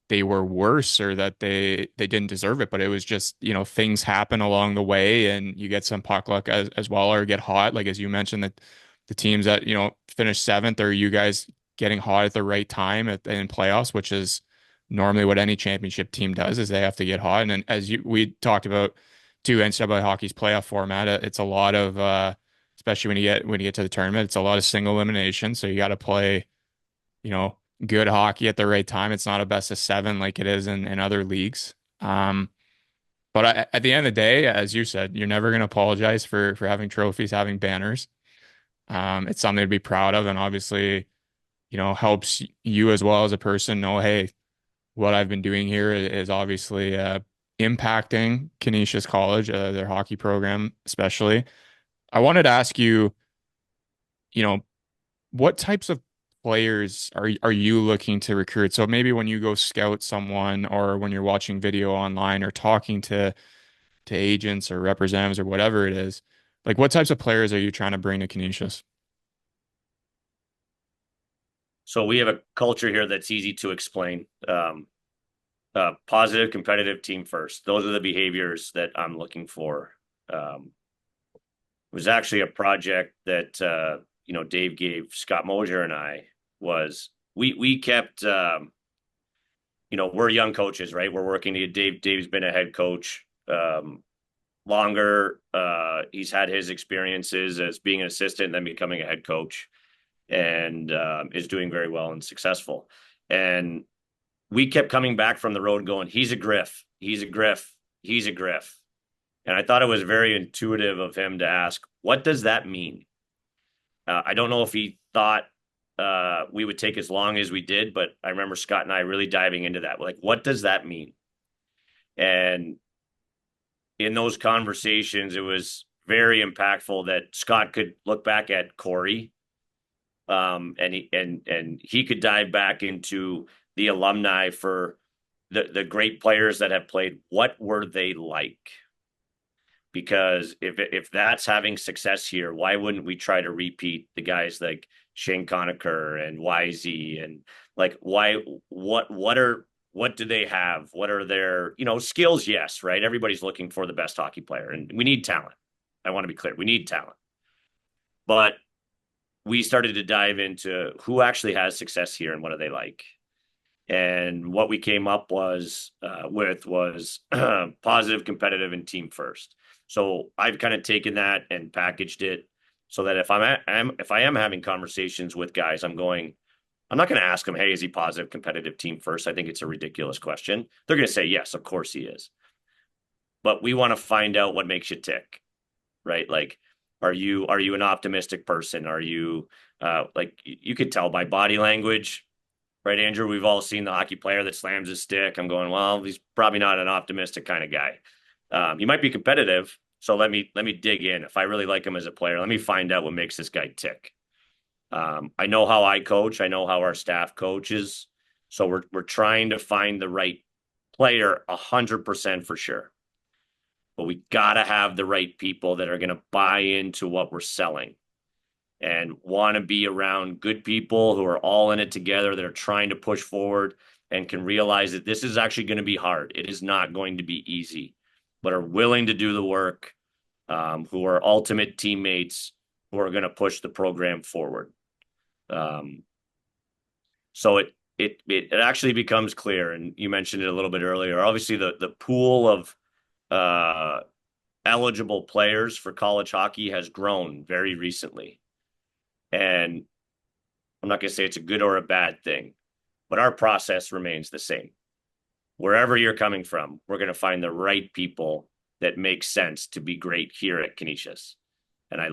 they were worse or that they didn't deserve it, but it was just, things happen along the way, and you get some puck luck as well, or get hot. Like, as you mentioned, that the teams that, finish 7th, or you guys getting hot at the right time in playoffs, which is normally what any championship team does, is they have to get hot. And then we talked about too, NCAA hockey's playoff format, it's a lot of, especially when you get to the tournament, it's a lot of single elimination. So you got to play, good hockey at the right time. It's not a best of 7 like it is in other leagues. But But at the end of the day, as you said, you're never going to apologize for having trophies, having banners. It's something to be proud of, and obviously, helps you as well as a person know, hey, what I've been doing here is obviously impacting Canisius College, their hockey program, especially. I wanted to ask you, you know, what types of players are you looking to recruit? So maybe when you go scout someone, or when you're watching video online, or talking to agents or representatives or whatever it is, like what types of players are you trying to bring to Canisius? So we have a culture here that's easy to explain. Positive, competitive, team first. Those are the behaviors that I'm looking for. It was actually a project that Dave gave Scott Mosier and I. Was we kept we're young coaches, right? We're working to get Dave. Dave's been a head coach longer. He's had his experiences as being an assistant and then becoming a head coach, and is doing very well and successful. And we kept coming back from the road going, he's a Griff, he's a Griff, he's a Griff. And I thought it was very intuitive of him to ask, what does that mean? I don't know if he thought we would take as long as we did, but I remember Scott and I really diving into that. Like, what does that mean? And in those conversations, it was very impactful that Scott could look back at Corey, and he could dive back into the alumni for the great players that have played. What were they like? Because if that's having success here, why wouldn't we try to repeat the guys like Shane Conacher and YZ, and like what do they have? What are their skills? Yes, right. Everybody's looking for the best hockey player, and we need talent. I want to be clear, we need talent, but we started to dive into who actually has success here and what do they like. And what we came up was positive, competitive, and team first. So I've kind of taken that and packaged it so that if I am having conversations with guys, I'm not going to ask them, hey, is he positive, competitive, team first? I think it's a ridiculous question. They're going to say, yes, of course he is. But we want to find out what makes you tick, right? Like, are you an optimistic person? Are you like, you could tell by body language, right, Andrew? We've all seen the hockey player that slams his stick. I'm going, well, he's probably not an optimistic kind of guy. He might be competitive. So let me dig in. If I really like him as a player, let me find out what makes this guy tick. I know how I coach. I know how our staff coaches. So we're trying to find the right player 100% for sure. But we got to have the right people that are going to buy into what we're selling and want to be around good people who are all in it together, that are trying to push forward and can realize that this is actually going to be hard. It is not going to be easy, but are willing to do the work, who are ultimate teammates, who are going to push the program forward. So it actually becomes clear, and you mentioned it a little bit earlier. Obviously, the pool of eligible players for college hockey has grown very recently. And I'm not going to say it's a good or a bad thing, but our process remains the same. Wherever you're coming from, we're going to find the right people that make sense to be great here at Canisius. And I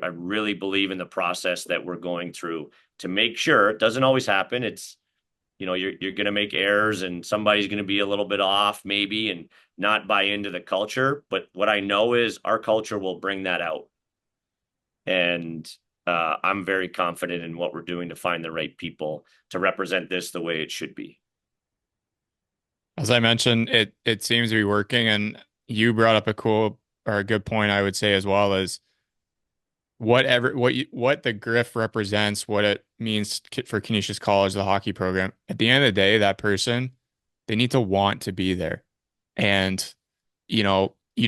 really believe in the process that we're going through to make sure it doesn't always happen. It's, you're going to make errors, and somebody's going to be a little bit off maybe and not buy into the culture. But what I know is our culture will bring that out. And I'm very confident in what we're doing to find the right people to represent this the way it should be. As I mentioned, it seems to be working, and you brought up a cool or a good point, I would say, as well, as what the Griff represents, what it means for Canisius College, the hockey program. At the end of the day, that person, they need to want to be there. And, you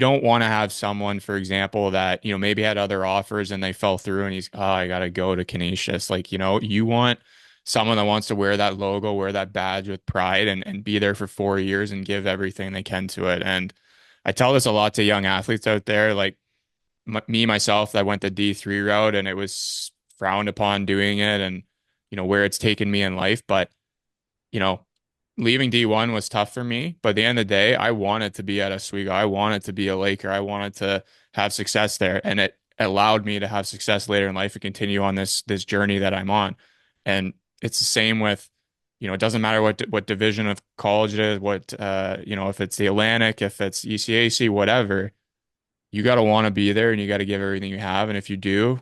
don't want to have someone, for example, that, maybe had other offers and they fell through, and he's, oh, I got to go to Canisius. Like, you want someone that wants to wear that logo, wear that badge with pride, and be there for 4 years and give everything they can to it. And I tell this a lot to young athletes out there, like myself, that went the D3 route, and it was frowned upon doing it, and, where it's taken me in life. But, you know, leaving D1 was tough for me, but at the end of the day, I wanted to be at Oswego. I wanted to be a Laker. I wanted to have success there, and it allowed me to have success later in life and continue on this journey that I'm on. And it's the same with, it doesn't matter what division of college it is, if it's the Atlantic, if it's ECAC, whatever, you got to want to be there and you got to give everything you have. And if you do,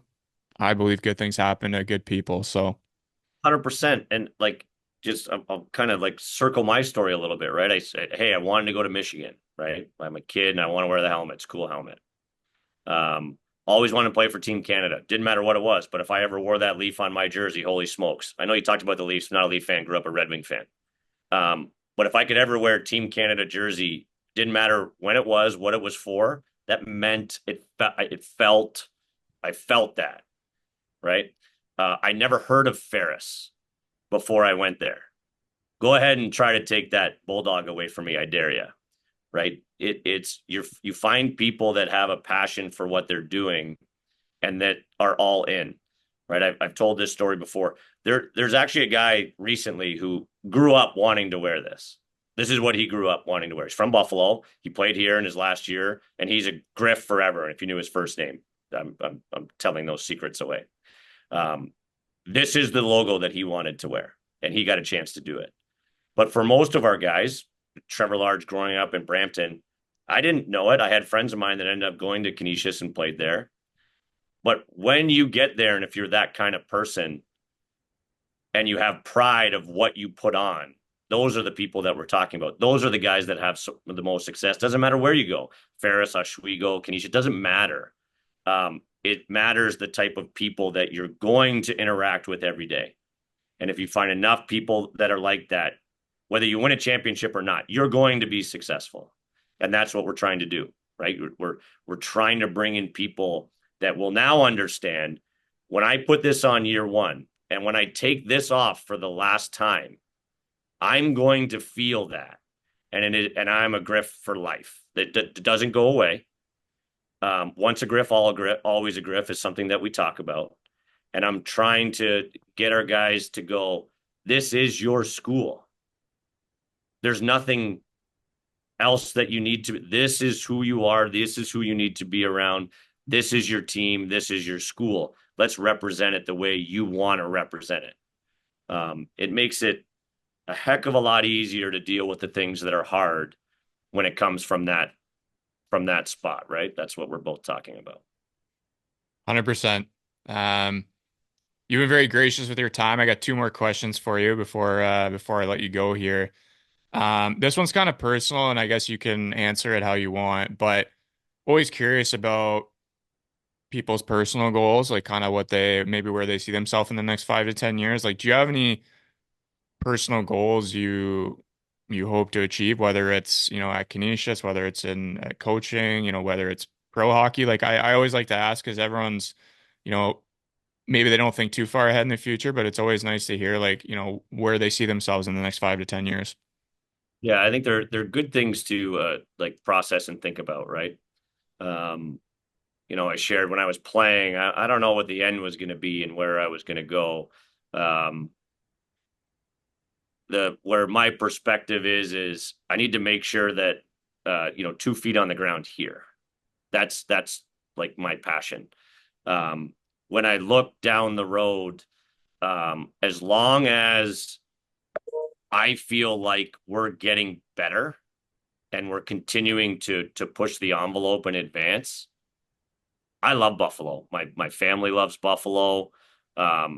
I believe good things happen to good people. So, 100%. And like, just I'll kind of like circle my story a little bit, right? I said, hey, I wanted to go to Michigan, right? I'm a kid and I want to wear the helmet. It's a cool helmet. Always wanted to play for Team Canada. Didn't matter what it was, but if I ever wore that Leaf on my jersey, holy smokes. I know you talked about the Leafs, not a Leaf fan, grew up a Red Wing fan. But if I could ever wear Team Canada jersey, didn't matter when it was, what it was for, that meant I felt that, right? I never heard of Ferris before I went there. Go ahead and try to take that bulldog away from me. I dare you. Right? You find people that have a passion for what they're doing and that are all in. Right? I've told this story before. There's actually a guy recently who grew up wanting to wear this. This is what he grew up wanting to wear. He's from Buffalo. He played here in his last year, and he's a Griff forever. If you knew his first name, I'm telling those secrets away. This is the logo that he wanted to wear, and he got a chance to do it. But for most of our guys, Trevor Large growing up in Brampton, I didn't know it. I had friends of mine that ended up going to Canisius and played there. But when you get there, and if you're that kind of person and you have pride of what you put on, those are the people that we're talking about. Those are the guys that have the most success. Doesn't matter where you go. Ferris, Oswego, Canisius, doesn't matter. It matters the type of people that you're going to interact with every day. And if you find enough people that are like that, whether you win a championship or not, you're going to be successful. And that's what we're trying to do, right? We're trying to bring in people that will now understand when I put this on year one and when I take this off for the last time, I'm going to feel that. And I'm a Griff for life. That doesn't go away. Once a Griff, always a Griff is something that we talk about. And I'm trying to get our guys to go, this is your school. There's nothing else that you need to. This is who you are. This is who you need to be around. This is your team. This is your school. Let's represent it the way you want to represent it. It makes it a heck of a lot easier to deal with the things that are hard when it comes from that spot, right? That's what we're both talking about. 100%. You've been very gracious with your time. I got two more questions for you before I let you go here. This one's kind of personal, and I guess you can answer it how you want, but always curious about people's personal goals, like kind of maybe where they see themselves in the next 5 to 10 years. Like, do you have any personal goals you hope to achieve, whether it's, at Canisius, whether it's in coaching, whether it's pro hockey? Like I always like to ask because everyone's, you know, maybe they don't think too far ahead in the future, but it's always nice to hear like, where they see themselves in the next 5 to 10 years. Yeah, I think they're good things to like process and think about, right? I shared when I was playing, I don't know what the end was going to be and where I was going to go. Where my perspective is I need to make sure that 2 feet on the ground here. That's like my passion. When I look down the road, as long as I feel like we're getting better and we're continuing to push the envelope and advance, I love Buffalo. My family loves Buffalo. A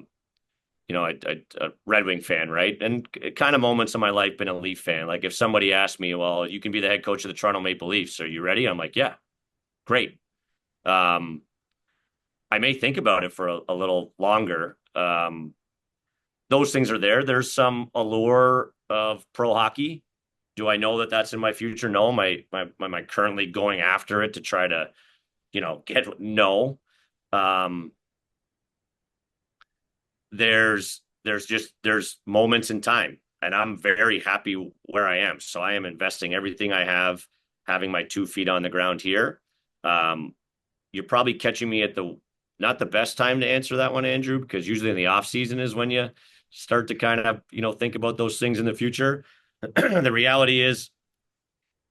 Red Wing fan, right? And kind of moments in my life been a Leaf fan. Like if somebody asked me, well, you can be the head coach of the Toronto Maple Leafs. Are you ready? I'm like, yeah, great. I may think about it for a little longer. Those things are there. There's some allure of pro hockey. Do I know that that's in my future? No. Am I currently going after it to try to, get no? There's moments in time, and I'm very happy where I am. So I am investing everything I have, having my 2 feet on the ground here. You're probably catching me at not the best time to answer that one, Andrew, because usually in the off season is when you start to kind of, think about those things in the future. The reality is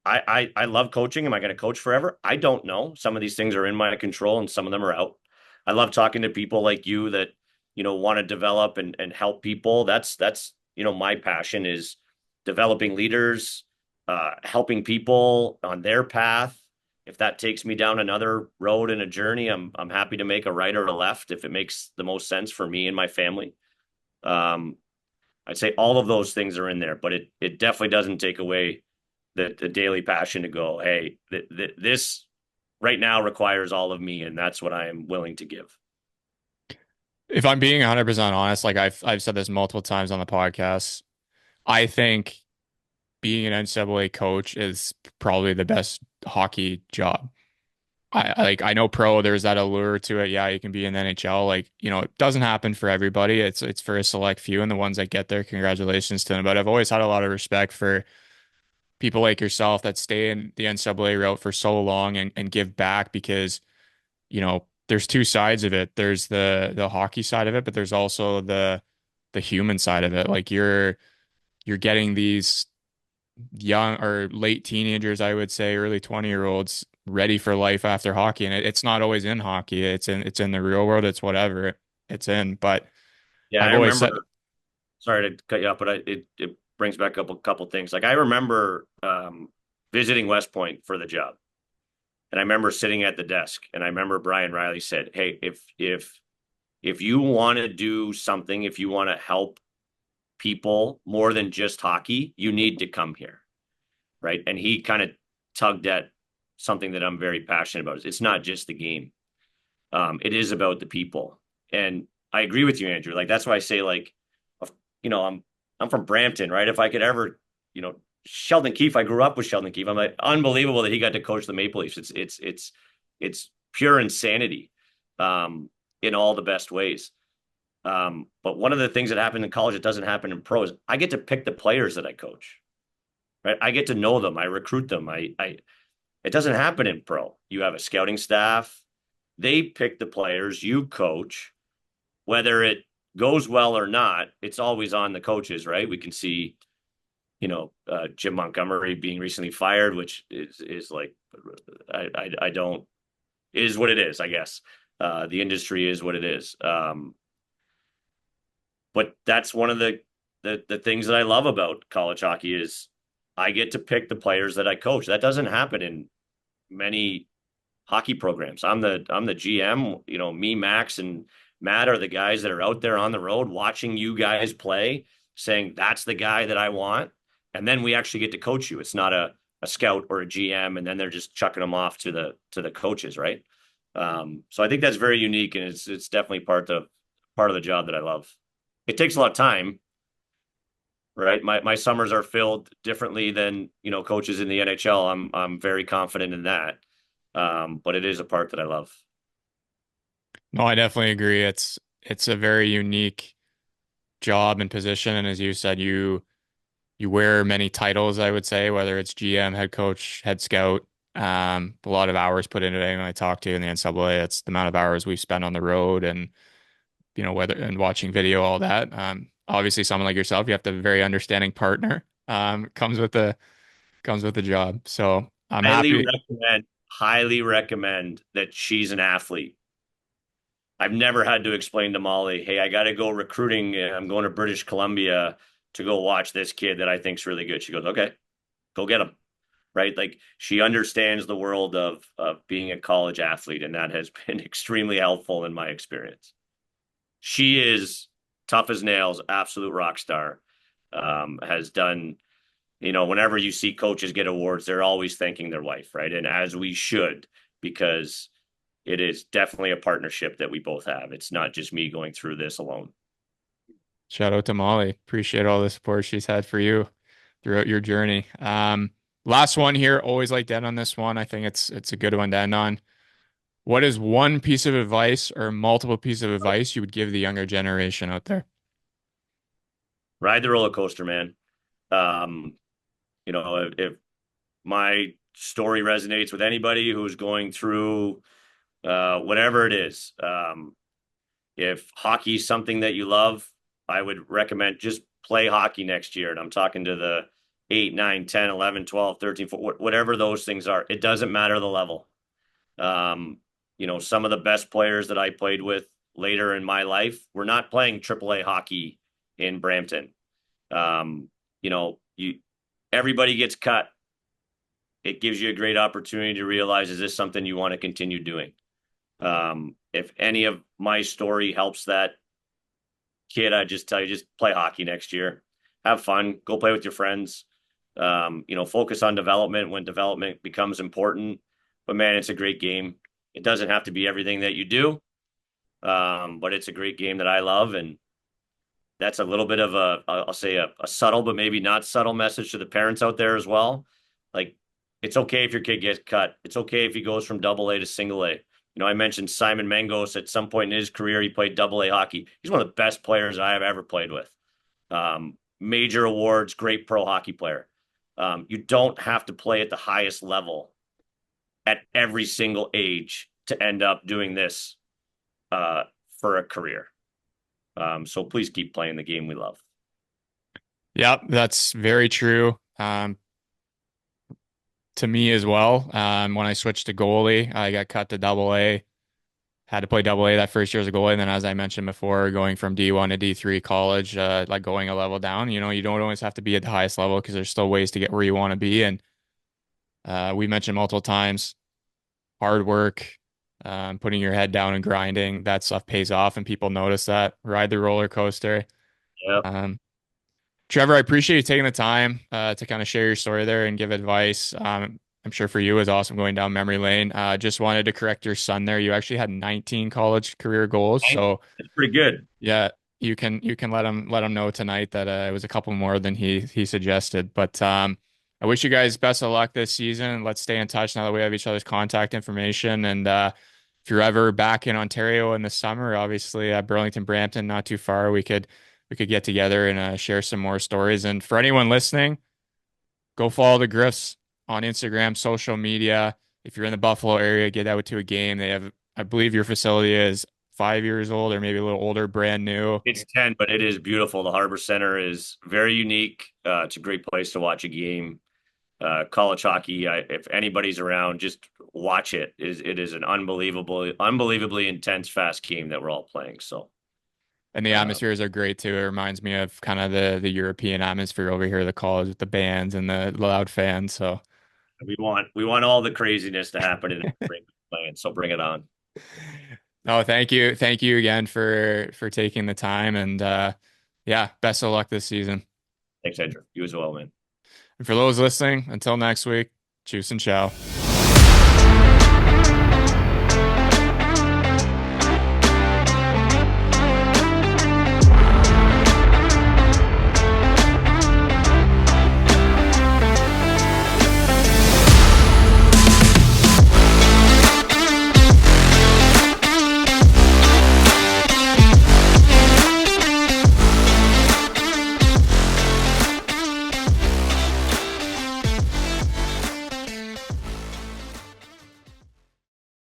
I love coaching. Am I going to coach forever? I don't know. Some of these things are in my control and some of them are out. I love talking to people like you that, want to develop and help people. That's, my passion is developing leaders, helping people on their path. If that takes me down another road and a journey, I'm happy to make a right or a left if it makes the most sense for me and my family. Um, I'd say all of those things are in there, but it definitely doesn't take away the daily passion to go, hey, this right now requires all of me, and that's what I am willing to give. If I'm being 100% honest, like I've said this multiple times on the podcast, I think being an NCAA coach is probably the best hockey job. I know pro, there's that allure to it. Yeah, you can be in the NHL. Like, it doesn't happen for everybody. It's for a select few, and the ones that get there, congratulations to them. But I've always had a lot of respect for people like yourself that stay in the NCAA route for so long and give back because, there's two sides of it. There's the hockey side of it, but there's also the human side of it. Like you're getting these young or late teenagers, I would say, early 20-year-olds ready for life after hockey. And it's not always in hockey. It's in the real world. It's whatever it's in. But Yeah, I I've always remember. said, Sorry to cut you off, but it brings back up a couple things. Like I remember visiting West Point for the job, and I remember sitting at the desk, and I remember Brian Riley said, "Hey, if you want to do something, if you want to help people more than just hockey, you need to come here." Right. And he kind of tugged at something that I'm very passionate about. It's not just the game. It is about the people. And I agree with you, Andrew. Like, that's why I say, like, I'm from Brampton, right? If I could ever, Sheldon Keefe, I grew up with Sheldon Keefe. I'm like, unbelievable that he got to coach the Maple Leafs. It's pure insanity, in all the best ways. But one of the things that happened in college that doesn't happen in pros, I get to pick the players that I coach. Right. I get to know them. I recruit them. It doesn't happen in pro. You have a scouting staff. They pick the players you coach, whether it goes well or not. It's always on the coaches, right? We can see, Jim Montgomery being recently fired, which is like, I don't, is what it is, I guess. The industry is what it is. But that's one of the things that I love about college hockey is I get to pick the players that I coach. That doesn't happen in many hockey programs. I'm the GM, me, Max, and Matt are the guys that are out there on the road watching you guys play, saying that's the guy that I want. And then we actually get to coach you. It's not a scout or a GM, and then they're just chucking them off to the coaches, right? So I think that's very unique, and it's definitely part of the job that I love. It takes a lot of time, right? My summers are filled differently than, coaches in the NHL. I'm very confident in that. But it is a part that I love. no, I definitely agree. It's a very unique job and position. And as you said, you wear many titles, I would say, whether it's GM, head coach, head scout. A lot of hours put into it. Anyone I talk to in the NCAA, it's the amount of hours we've spent on the road and, whether and watching video, all that. Obviously someone like yourself, you have to have a very understanding partner. Comes with the job. So I'm happy. Highly recommend that she's an athlete. I've never had to explain to Molly, hey, I got to go recruiting. I'm going to British Columbia to go watch this kid that I think's really good. She goes, okay, go get him. Right. Like she understands the world of being a college athlete. And that has been extremely helpful in my experience. She is tough as nails, absolute rock star. Has done, whenever you see coaches get awards, they're always thanking their wife, right? And as we should, because it is definitely a partnership that we both have. It's not just me going through this alone. Shout out to Molly. Appreciate all the support she's had for you throughout your journey. Last one here. Always like to end on this one. I think it's a good one to end on. What is one piece of advice or multiple pieces of advice you would give the younger generation out there? Ride the roller coaster, man. Um, if my story resonates with anybody who's going through whatever it is, if hockey is something that you love, I would recommend just play hockey next year. And I'm talking to the 8, 9, 10, 11, 12, 13, 14, whatever those things are. It doesn't matter the level. Some of the best players that I played with later in my life were not playing AAA hockey in Brampton. Everybody gets cut. It gives you a great opportunity to realize, is this something you want to continue doing? If any of my story helps that kid, I just tell you, just play hockey next year. Have fun. Go play with your friends. Focus on development when development becomes important. But man, it's a great game. It doesn't have to be everything that you do, but it's a great game that I love. And that's a little bit of I'll say a subtle, but maybe not subtle message to the parents out there as well. Like, it's okay if your kid gets cut. It's okay if he goes from AA to single A. I mentioned Simon Mangos at some point in his career, he played AA hockey. He's one of the best players I have ever played with. Major awards, great pro hockey player. You don't have to play at the highest level at every single age to end up doing this for a career. So please keep playing the game we love. Yep, that's very true. To me as well. When I switched to goalie, I got cut to AA. Had to play AA that first year as a goalie. And then, as I mentioned before, going from D1 to D3 college, like going a level down, you don't always have to be at the highest level because there's still ways to get where you want to be. And we mentioned multiple times, hard work, putting your head down and grinding, that stuff pays off and people notice that. Ride the roller coaster. Yep. Trevor, I appreciate you taking the time to kind of share your story there and give advice. I'm sure for you it was awesome going down memory lane. Just wanted to correct your son there. You actually had 19 college career goals, so it's pretty good. Yeah, you can let him know tonight that it was a couple more than he suggested. But I wish you guys best of luck this season. Let's stay in touch now that we have each other's contact information. And if you're ever back in Ontario in the summer, obviously Burlington, Brampton, not too far, we could get together and share some more stories. And for anyone listening, go follow the Griffs on Instagram, social media. If you're in the Buffalo area, get out to a game. They have, I believe your facility is 5 years old or maybe a little older, brand new. It's 10, but it is beautiful. The Harbor Center is very unique. It's a great place to watch a game. College hockey, if anybody's around, just watch it. It is an unbelievably intense, fast game that we're all playing. So. And the atmospheres are great too. It reminds me of kind of the European atmosphere over here, the college with the bands and the loud fans. So we want all the craziness to happen in the playing. So bring it on. No, thank you again for taking the time, and yeah, best of luck this season. Thanks, Andrew. You as well, man. And for those listening, until next week, juice and ciao.